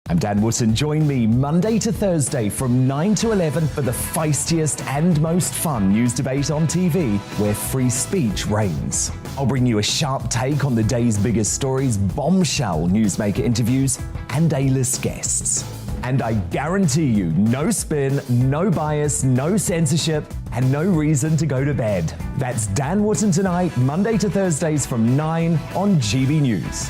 S7: I'm Dan Wootton. Join me Monday to Thursday from 9 to 11 for the feistiest and most fun news debate on TV, where free speech reigns. I'll bring you a sharp take on the day's biggest stories, bombshell newsmaker interviews, and A-list guests. And I guarantee you, no spin, no bias, no censorship, and no reason to go to bed. That's Dan Wootton tonight, Monday to Thursdays from 9 on GB News.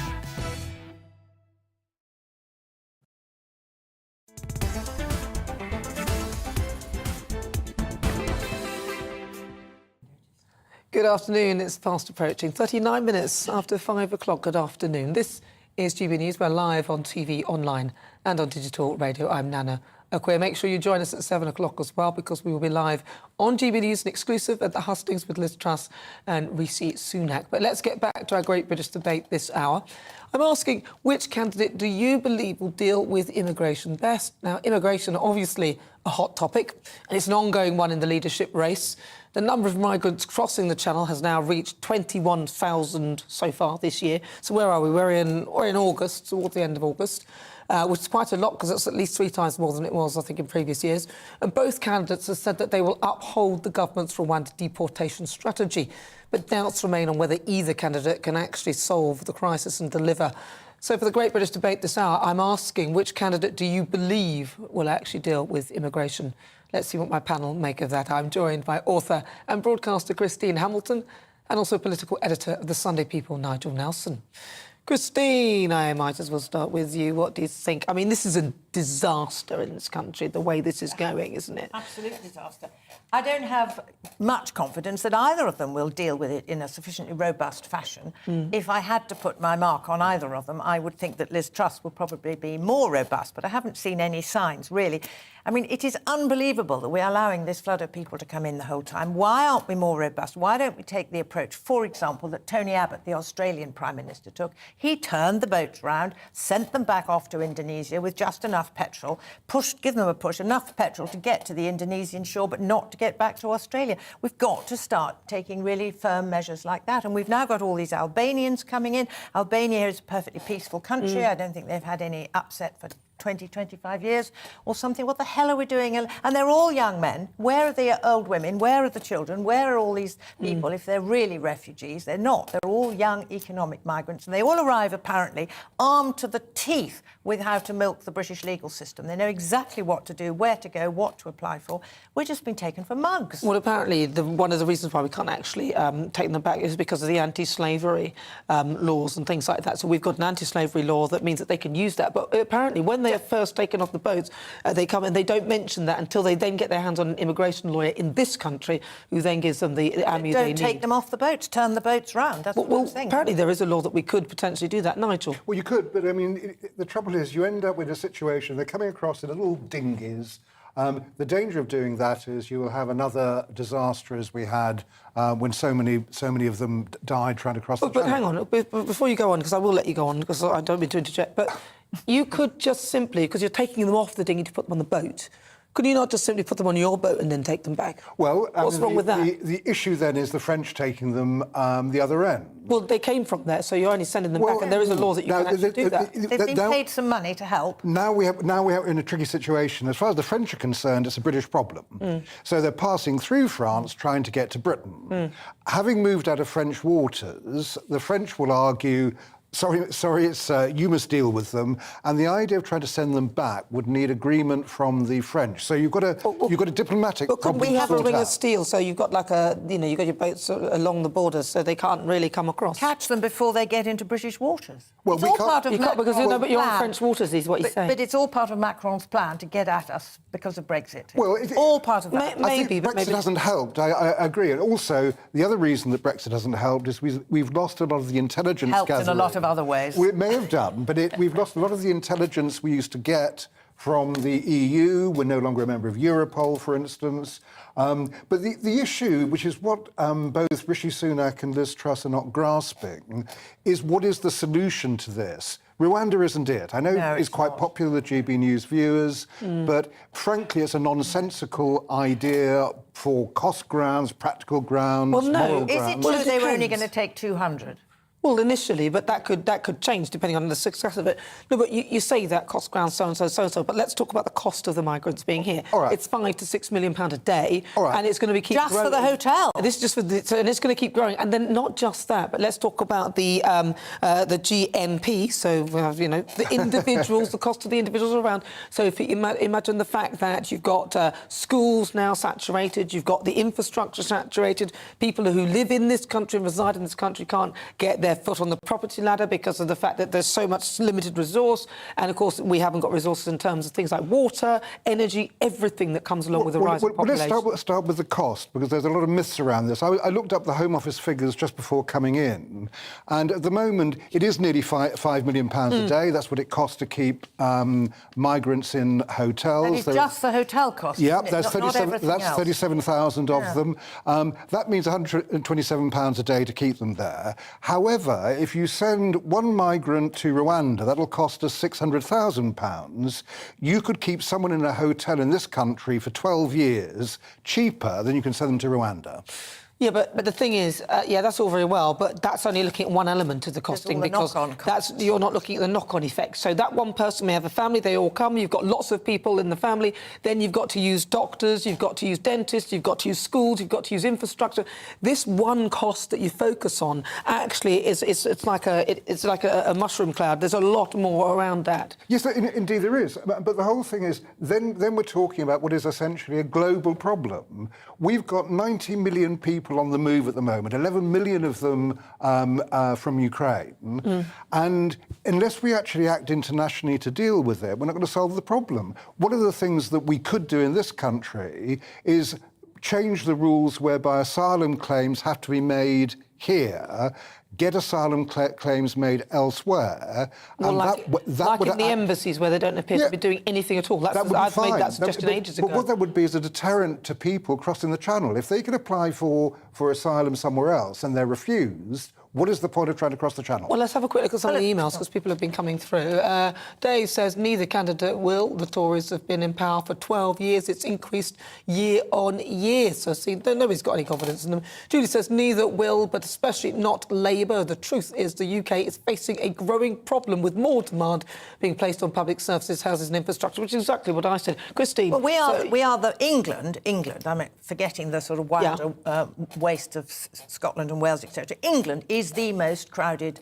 S8: Good afternoon. It's fast approaching 39 minutes after 5 o'clock. Good afternoon. This is GB News. We're live on TV, online and on digital radio. I'm Nana Akua. Make sure you join us at 7 o'clock as well, because we will be live on GB News and exclusive at the hustings with Liz Truss and Rishi Sunak. But let's get back to our Great British Debate this hour. I'm asking, which candidate do you believe will deal with immigration best? Now, immigration, obviously a hot topic, and it's an ongoing one in the leadership race. The number of migrants crossing the Channel has now reached 21,000 so far this year. So where are we? We're in August, towards the end of August, which is quite a lot, because it's at least 3 times more than it was, I think, in previous years. And both candidates have said that they will uphold the government's Rwanda deportation strategy. But doubts remain on whether either candidate can actually solve the crisis and deliver. So for the Great British Debate this hour, I'm asking, which candidate do you believe will actually deal with immigration? Let's see what my panel make of that. I'm joined by author and broadcaster Christine Hamilton, and also political editor of the Sunday People, Nigel Nelson. Christine, I might as well start with you. What do you think? I mean, this is a disaster in this country, the way this is going, isn't it?
S12: Absolute disaster. I don't have much confidence that either of them will deal with it in a sufficiently robust fashion. If I had to put my mark on either of them, I would think that Liz Truss will probably be more robust, but I haven't seen any signs, really. I mean, it is unbelievable that we're allowing this flood of people to come in the whole time. Why aren't we more robust? Why don't we take the approach, for example, that Tony Abbott, the Australian Prime Minister, took? He turned the boats round, sent them back off to Indonesia with just enough petrol, give them a push, enough petrol to get to the Indonesian shore, but not to get back to Australia. We've got to start taking really firm measures like that. And we've now got all these Albanians coming in. Albania is a perfectly peaceful country. I don't think they've had any upset for 20, 25 years or something. What the hell are we doing? And they're all young men. Where are the old women? Where are the children? Where are all these people if they're really refugees? They're not. They're all young economic migrants. And they all arrive, apparently, armed to the teeth with how to milk the British legal system. They know exactly what to do, where to go, what to apply for. We're just being taken for mugs.
S8: Well, apparently, one of the reasons why we can't actually take them back is because of the anti-slavery laws and things like that. So we've got an anti-slavery law that means that they can use that. But apparently, when they are first taken off the boats, they come and they don't mention that until they then get their hands on an immigration lawyer in this country, who then gives them the ammo they need.
S12: Don't take them off the boats, turn the boats round. That's what I'm saying.
S8: Apparently there is a law that we could potentially do that. Nigel?
S13: Well, you could, but I mean, the trouble is you end up with a situation, they're coming across in little dinghies. The danger of doing that is you will have another disaster as we had when so many of them died trying to cross the channel.
S8: But hang on, before you go on, because I will let you go on, because I don't mean to interject, but you could just simply, because you're taking them off the dinghy to put them on the boat, could you not just simply put them on your boat and then take them back?
S13: Well,
S8: what's wrong with that?
S13: The issue then is the French taking them the other end.
S8: Well, they came from there, so you're only sending them back, and there is a law that you can actually do that.
S12: They've been paid some money to help.
S13: Now we are in a tricky situation. As far as the French are concerned, it's a British problem. So they're passing through France, trying to get to Britain. Having moved out of French waters, the French will argue, sorry, you must deal with them. And the idea of trying to send them back would need agreement from the French. So you've got a diplomatic problem.
S8: But could we have a ring of steel, so you've got like you've got your boats along the borders, so they can't really come across?
S12: Catch them before they get into British waters.
S13: Well,
S12: it's all part of Macron's
S8: because but you're on
S12: plan.
S8: French waters, is what you're saying.
S12: But it's all part of Macron's plan to get at us because of Brexit.
S13: Well,
S12: it's all part of that.
S13: I think Brexit hasn't helped. I agree. And also, the other reason that Brexit hasn't helped is we've lost a lot of the intelligence
S12: helped
S13: gathering.
S12: in a lot of other ways.
S13: It may have done, but we've lost a lot of the intelligence we used to get from the EU. We're no longer a member of Europol, for instance. But the issue, which is what both Rishi Sunak and Liz Truss are not grasping, is what is the solution to this? Rwanda isn't it. I know it's quite popular with GB News viewers, but frankly, it's a nonsensical idea for cost grounds, practical grounds, moral grounds.
S12: Is it true they were only going to take 200?
S8: Well, initially, but that could change depending on the success of it. No, but you say that cost ground so-and-so, but let's talk about the cost of the migrants being here.
S13: All right.
S8: It's £5 to £6 million a day,
S13: right.
S8: and it's going to be keep
S12: just
S8: growing.
S12: for the hotel.
S8: This is just for and it's going to keep growing. And then not just that, but let's talk about the GNP. So the individuals, the cost of the individuals around. So if you imagine the fact that you've got schools now saturated, you've got the infrastructure saturated, people who live in this country and reside in this country can't get their foot on the property ladder because of the fact that there's so much limited resource, and of course we haven't got resources in terms of things like water, energy, everything that comes along with the rise of population.
S13: Let's start with the cost, because there's a lot of myths around this. I looked up the Home Office figures just before coming in, and at the moment it is nearly £5 million a day. That's what it costs to keep migrants in hotels.
S12: And it's just the hotel cost.
S13: Yeah,
S12: that's
S13: 37,000 of them. That means £127 a day to keep them there. However, if you send one migrant to Rwanda, that'll cost us £600,000. You could keep someone in a hotel in this country for 12 years cheaper than you can send them to Rwanda.
S8: Yeah, but the thing is, that's all very well, but that's only looking at one element of the costing, because you're not looking at the knock-on effects. So that one person may have a family, they all come, you've got lots of people in the family, then you've got to use doctors, you've got to use dentists, you've got to use schools, you've got to use infrastructure. This one cost that you focus on actually it's like a mushroom cloud. There's a lot more around that.
S13: Yes, indeed there is. But the whole thing is, then we're talking about what is essentially a global problem. We've got 90 million people on the move at the moment, 11 million of them from Ukraine. And unless we actually act internationally to deal with it, we're not going to solve the problem. One of the things that we could do in this country is change the rules whereby asylum claims have to be made here, get asylum claims made elsewhere.
S8: Well, like in the embassies where they don't appear to be doing anything at all. I've made that suggestion ages ago.
S13: But what that would be is a deterrent to people crossing the channel. If they can apply for asylum somewhere else and they're refused, what is the point of trying to cross the channel?
S8: Well, let's have a quick look at some of the emails, because people have been coming through. Dave says neither candidate will. The Tories have been in power for 12 years. It's increased year on year. So, see, nobody's got any confidence in them. Julie says neither will, but especially not Labour. The truth is the UK is facing a growing problem with more demand being placed on public services, houses and infrastructure, which is exactly what I said. Christine.
S12: Well, we are the England, I mean, forgetting the sort of wider waste of Scotland and Wales, etc. England is the most crowded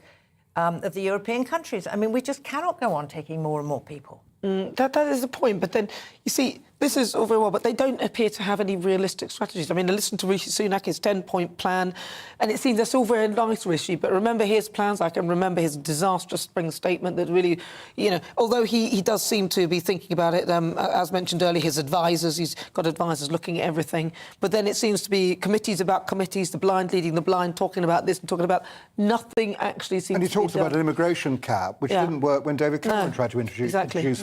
S12: of the European countries. I mean, we just cannot go on taking more and more people.
S8: That is the point. But then, you see, this is all very well, but they don't appear to have any realistic strategies. I mean, I listened to Rishi Sunak, his 10-point plan, and it seems that's all very nice, Rishi, but remember his plans. I can remember his disastrous spring statement that really, although he does seem to be thinking about it, as mentioned earlier, his advisors, he's got advisors looking at everything, but then it seems to be committees about committees, the blind leading the blind, talking about this and talking about nothing actually seems to be done.
S13: And he talks about an immigration cap, which didn't work when David Cameron tried to introduce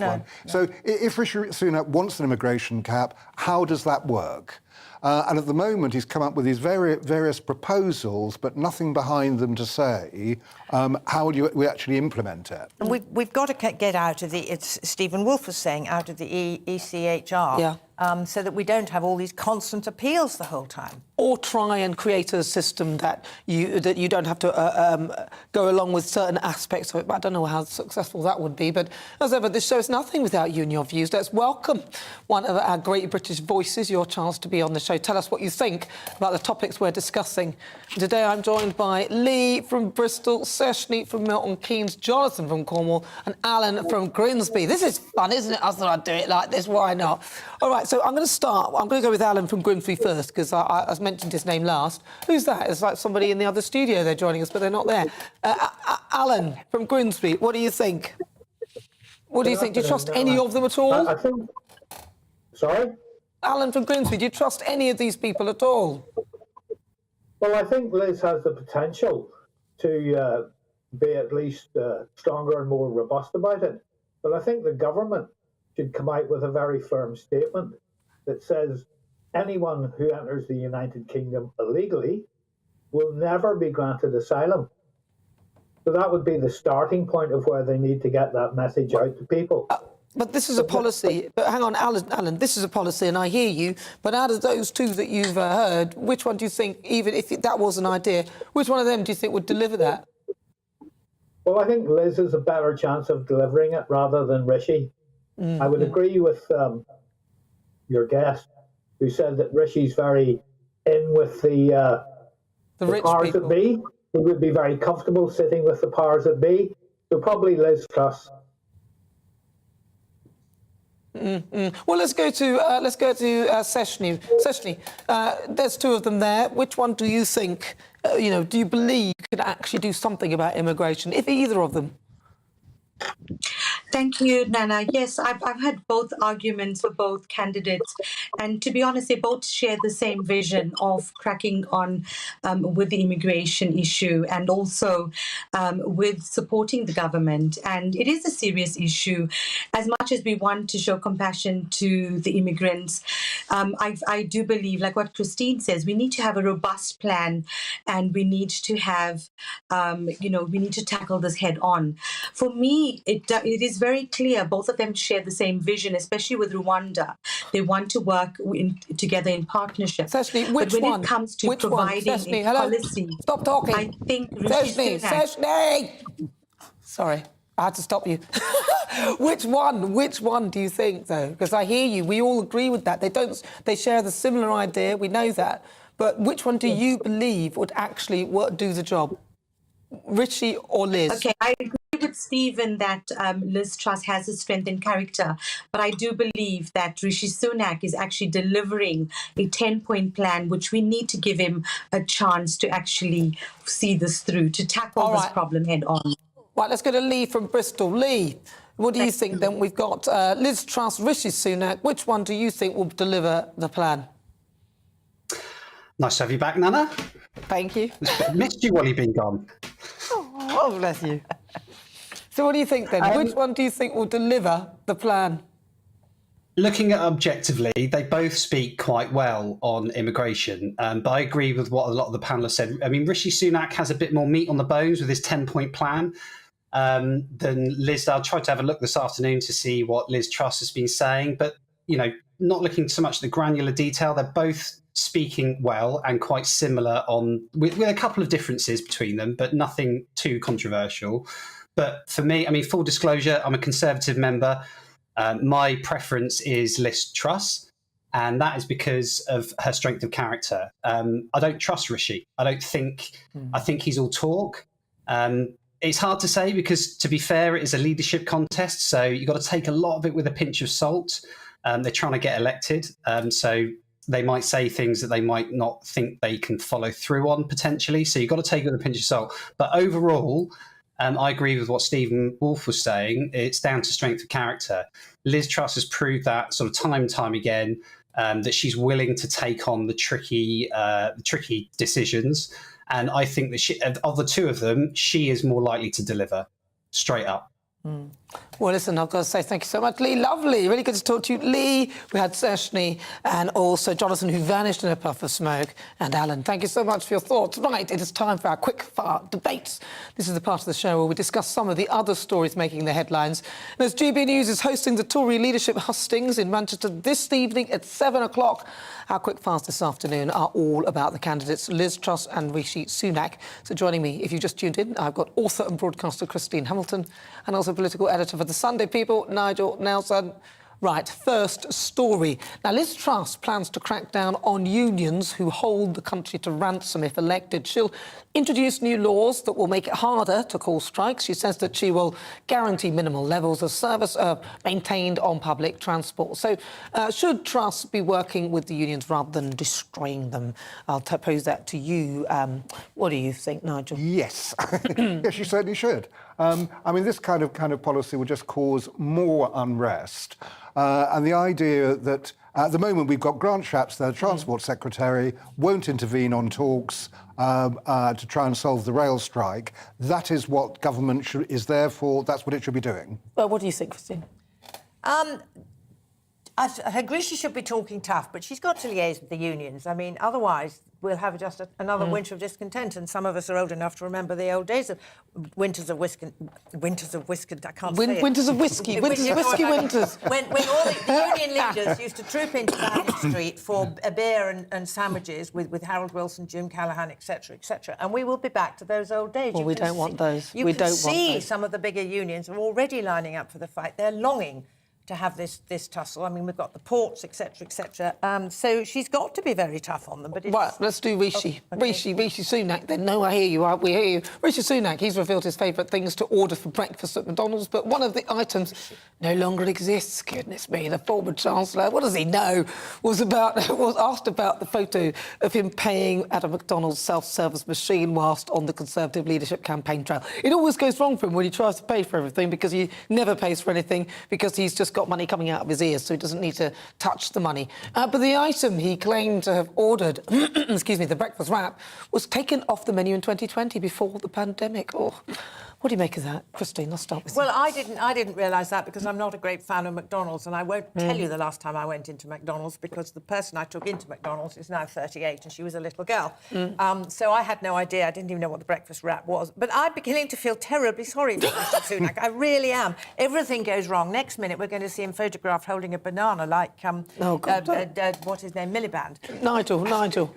S13: one. So if Rishi Sunak wants an immigration cap, how does that work? And at the moment, he's come up with these various proposals, but nothing behind them to say how do we actually implement it.
S12: And we've got to get out of it's Stephen Wolfe was saying, out of the ECHR, so that we don't have all these constant appeals the whole time.
S8: Or try and create a system that you don't have to go along with certain aspects of it. But I don't know how successful that would be. But as ever, this show is nothing without you and your views. Let's welcome one of our great British voices, your chance to be on the show. Tell us what you think about the topics we're discussing. Today I'm joined by Lee from Bristol, Seshni from Milton Keynes, Jonathan from Cornwall and Alan from Grimsby. This is fun, isn't it? I thought I'd do it like this. Why not? All right, so I'm going to start. I'm going to go with Alan from Grimsby first, because I mentioned his name last. Who's that? It's like somebody in the other studio. They're joining us, but they're not there. Alan from Grimsby, what do you think? What do you think? Do you trust any of them at all?
S16: I think... Sorry?
S8: Alan from Grimsby, do you trust any of these people at all?
S16: Well, I think Liz has the potential to be at least stronger and more robust about it. But I think the government should come out with a very firm statement that says anyone who enters the United Kingdom illegally will never be granted asylum. So that would be the starting point of where they need to get that message out to people.
S8: But this is a policy. But hang on, Alan, this is a policy, and I hear you. But out of those two that you've heard, which one do you think, even if that was an idea, which one of them do you think would deliver that?
S16: Well, I think Liz has a better chance of delivering it rather than Rishi. I would agree with your guest, who said that Rishi's very in with the powers that be. He would be very comfortable sitting with the powers that be. So probably Liz Truss.
S8: Well, let's go to Seshni. Seshni, there's two of them there. Which one do you think, do you believe could actually do something about immigration, if either of them?
S10: Thank you, Nana. Yes, I've heard both arguments for both candidates. And to be honest, they both share the same vision of cracking on with the immigration issue and also with supporting the government. And it is a serious issue. As much as we want to show compassion to the immigrants, I do believe, like what Christine says, we need to have a robust plan and we need to have, we need to tackle this head on. For me, it is very clear both of them share the same vision, especially with Rwanda. They want to work together in partnership.
S8: Seshni, which
S10: but when
S8: one?
S10: it comes to
S8: which
S10: providing
S8: one? Seshni,
S10: a
S8: hello?
S10: policy,
S8: Stop talking.
S10: I think Rishi
S8: Seshni! Sorry, I had to stop you. Which one do you think, though? Because I hear you. We all agree with that. They share the similar idea. We know that. But which one do you believe would actually do the job? Rishi or Liz?
S10: Okay, I agree with Stephen that Liz Truss has a strength in character, but I do believe that Rishi Sunak is actually delivering a 10-point plan, which we need to give him a chance to actually see this through, to tackle this problem head on.
S8: Right, let's go to Lee from Bristol. Lee, what do you think then? We've got Liz Truss, Rishi Sunak. Which one do you think will deliver the plan?
S17: Nice to have you back, Nana.
S8: Thank you.
S17: Missed you while you've been gone.
S8: Oh, bless you. So what do you think then? Which one do you think will deliver the plan?
S17: Looking at objectively, they both speak quite well on immigration, but I agree with what a lot of the panelists said. I mean, Rishi Sunak has a bit more meat on the bones with his 10-point plan than Liz. I tried to have a look this afternoon to see what Liz Truss has been saying, but, not looking so much at the granular detail. They're both speaking well and quite similar with a couple of differences between them, but nothing too controversial. But for me, I mean, full disclosure, I'm a Conservative member. My preference is Liz Truss, and that is because of her strength of character. I don't trust Rishi. I think he's all talk. It's hard to say because, to be fair, it is a leadership contest, so you've got to take a lot of it with a pinch of salt. They're trying to get elected, so they might say things that they might not think they can follow through on potentially. So you've got to take it with a pinch of salt. But overall, I agree with what Stephen Wolfe was saying. It's down to strength of character. Liz Truss has proved that sort of time and time again, that she's willing to take on the tricky decisions. And I think that of the two of them, she is more likely to deliver straight up.
S8: Well, listen, I've got to say thank you so much, Lee. Lovely. Really good to talk to you. Lee, we had Seshni and also Jonathan, who vanished in a puff of smoke, and Alan. Thank you so much for your thoughts. Right, it is time for our quick-fire debates. This is the part of the show where we discuss some of the other stories making the headlines. And as GB News is hosting the Tory leadership hustings in Manchester this evening at 7 o'clock, our quick-fires this afternoon are all about the candidates Liz Truss and Rishi Sunak. So joining me, if you've just tuned in, I've got author and broadcaster Christine Hamilton and also political editor for the Sunday People, Nigel Nelson. Right, first story. Now, Liz Truss plans to crack down on unions who hold the country to ransom if elected. She'll introduce new laws that will make it harder to call strikes. She says that she will guarantee minimal levels of service maintained on public transport. So should Truss be working with the unions rather than destroying them? I'll pose that to you. What do you think, Nigel?
S13: Yes. Yes, she certainly should. I mean, this kind of policy will just cause more unrest. And the idea that at the moment we've got Grant Shapps, the Transport Secretary, won't intervene on talks to try and solve the rail strike. That is what government is there for. That's what it should be doing.
S8: Well, what do you think, Christine?
S12: I agree she should be talking tough, but she's got to liaise with the unions. I mean, otherwise we'll have just another winter of discontent, and some of us are old enough to remember the old days of winters of whiskey. Winters of whiskey. I can't say it.
S8: Winters of whiskey. Winters of whiskey winters.
S12: When all the union leaders used to troop into Downing Street for a beer and sandwiches with Harold Wilson, Jim Callaghan, etc., etc. And we will be back to those old days.
S8: Well, we don't want those.
S12: You can see some of the bigger unions are already lining up for the fight. They're longing to have this tussle. I mean, we've got the ports, etc., etc. So she's got to be very tough on them. But
S8: right, let's do Rishi. Rishi Sunak. Then no, I hear you. We hear you. Rishi Sunak. He's revealed his favourite things to order for breakfast at McDonald's, but one of the items no longer exists. Goodness me, the former Chancellor. What does he know? Was asked about the photo of him paying at a McDonald's self-service machine whilst on the Conservative leadership campaign trail. It always goes wrong for him when he tries to pay for everything, because he never pays for anything, because he's just got money coming out of his ears, so he doesn't need to touch the money. But the item he claimed to have ordered, excuse me, the breakfast wrap, was taken off the menu in 2020 before the pandemic. Oh, what do you make of that? Christine, I'll start with you.
S12: Well, I didn't realise that, because I'm not a great fan of McDonald's, and I won't tell you the last time I went into McDonald's, because the person I took into McDonald's is now 38 and she was a little girl. So I had no idea. I didn't even know what the breakfast wrap was. But I'm beginning to feel terribly sorry for Rishi Sunak. I really am. Everything goes wrong. Next minute, we're going to see him photographed holding a banana like, what's his name, Miliband.
S8: Nigel.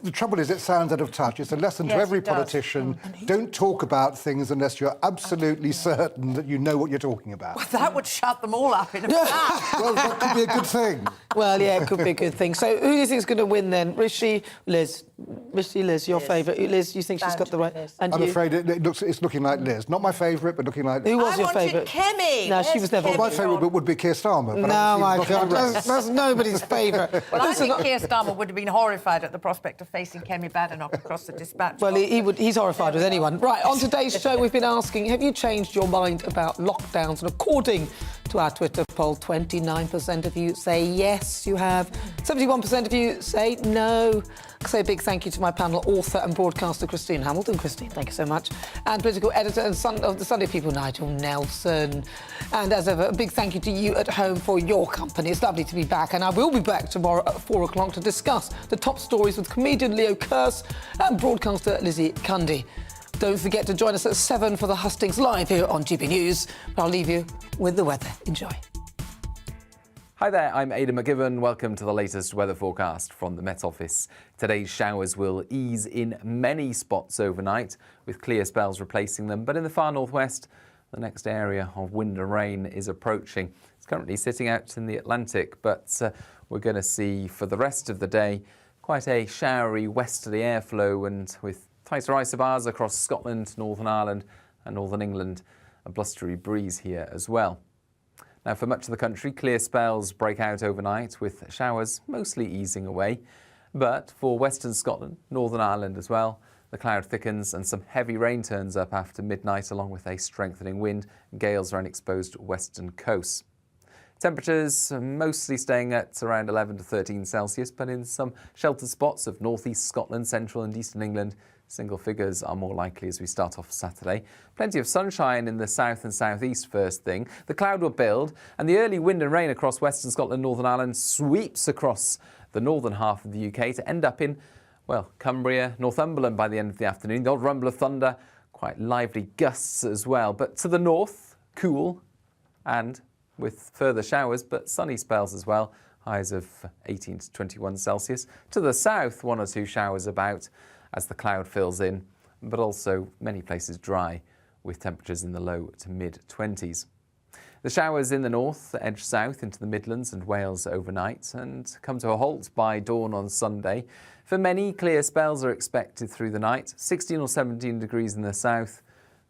S13: The trouble is, it sounds out of touch. It's a lesson to every politician. Don't talk about things unless you're absolutely certain that you know what you're talking about.
S12: Well, that would shut them all up in a flash.
S13: Well, that could be a good thing.
S8: Well, yeah, it could be a good thing. So who do you think is going to win then? Rishi, Liz? Rishi, Liz, your favourite. Liz, you think she's got the right... And
S13: I'm
S8: you?
S13: afraid it's looking like Liz. Not my favourite, but looking like Liz.
S8: Who was your favourite?
S12: Kemi.
S8: No, she was never...
S13: Well, my favourite would be Keir Starmer. But
S8: no, my God, that's nobody's favourite.
S12: Well, I think Keir Starmer would have been horrified at the prospect of facing Kemi Badenoch across the dispatch.
S8: Well, he's horrified with anyone. Right, on today's show, we've been asking, have you changed your mind about lockdowns? And according to our Twitter poll, 29% of you say yes, you have. 71% of you say no. I say a big thank you to my panel, author and broadcaster Christine Hamilton. Christine, thank you so much. And political editor and son of the Sunday People, Nigel Nelson. And as ever, a big thank you to you at home for your company. It's lovely to be back, and I will be back tomorrow at 4 o'clock to discuss the top stories with comedian Leo Kearse and broadcaster Lizzie Cundy. Don't forget to join us at 7 for the Hustings Live here on GB News. But I'll leave you with the weather. Enjoy.
S1: Hi there, I'm Aidan McGibbon. Welcome to the latest weather forecast from the Met Office. Today's showers will ease in many spots overnight, with clear spells replacing them. But in the far northwest, the next area of wind and rain is approaching. It's currently sitting out in the Atlantic, but we're going to see for the rest of the day quite a showery westerly airflow, and with tighter isobars across Scotland, Northern Ireland and Northern England, a blustery breeze here as well. Now, for much of the country, clear spells break out overnight, with showers mostly easing away. But for Western Scotland, Northern Ireland as well, the cloud thickens and some heavy rain turns up after midnight, along with a strengthening wind. Gales around exposed western coasts. Temperatures are mostly staying at around 11 to 13 Celsius, but in some sheltered spots of northeast Scotland, central and eastern England, single figures are more likely as we start off Saturday. Plenty of sunshine in the south and southeast first thing. The cloud will build, and the early wind and rain across Western Scotland, Northern Ireland sweeps across the northern half of the UK to end up in, well, Cumbria, Northumberland by the end of the afternoon. The odd rumble of thunder, quite lively gusts as well. But to the north, cool and with further showers, but sunny spells as well. Highs of 18 to 21 Celsius. To the south, 1 or 2 showers about as the cloud fills in, but also many places dry, with temperatures in the low to mid-20s. The showers in the north edge south into the Midlands and Wales overnight and come to a halt by dawn on Sunday. For many, clear spells are expected through the night. 16 or 17 degrees in the south,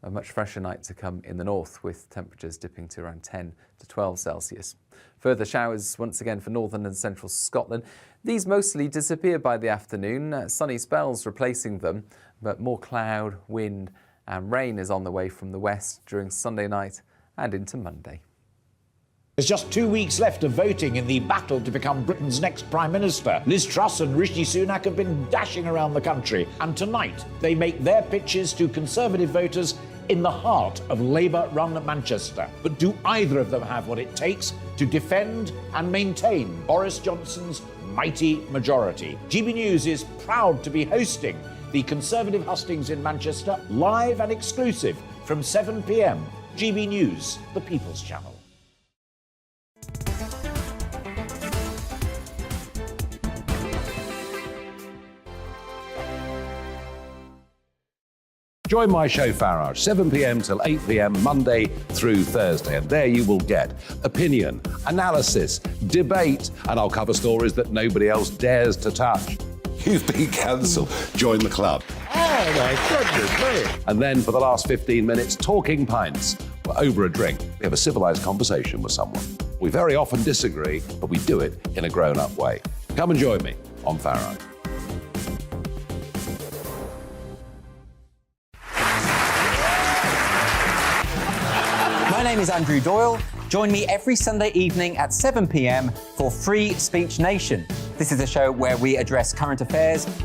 S1: a much fresher night to come in the north, with temperatures dipping to around 10 to 12 Celsius. Further showers once again for northern and central Scotland. These mostly disappear by the afternoon, sunny spells replacing them, but more cloud, wind and rain is on the way from the west during Sunday night and into Monday.
S11: There's just 2 weeks left of voting in the battle to become Britain's next Prime Minister. Liz Truss and Rishi Sunak have been dashing around the country, and tonight they make their pitches to Conservative voters in the heart of Labour-run Manchester. But do either of them have what it takes to defend and maintain Boris Johnson's mighty majority? GB News is proud to be hosting the Conservative hustings in Manchester, live and exclusive from 7 p.m. GB News, the People's Channel.
S2: Join my show Farage, 7 p.m. till 8 p.m. Monday through Thursday, and there you will get opinion, analysis, debate, and I'll cover stories that nobody else dares to touch.
S3: You've been cancelled. Join the club.
S2: Oh my goodness me. And then for the last 15 minutes, talking pints. Over a drink, we have a civilised conversation with someone. We very often disagree, but we do it in a grown-up way. Come and join me on Farage.
S4: My name is Andrew Doyle. Join me every Sunday evening at 7 p.m. for Free Speech Nation. This is a show where we address current affairs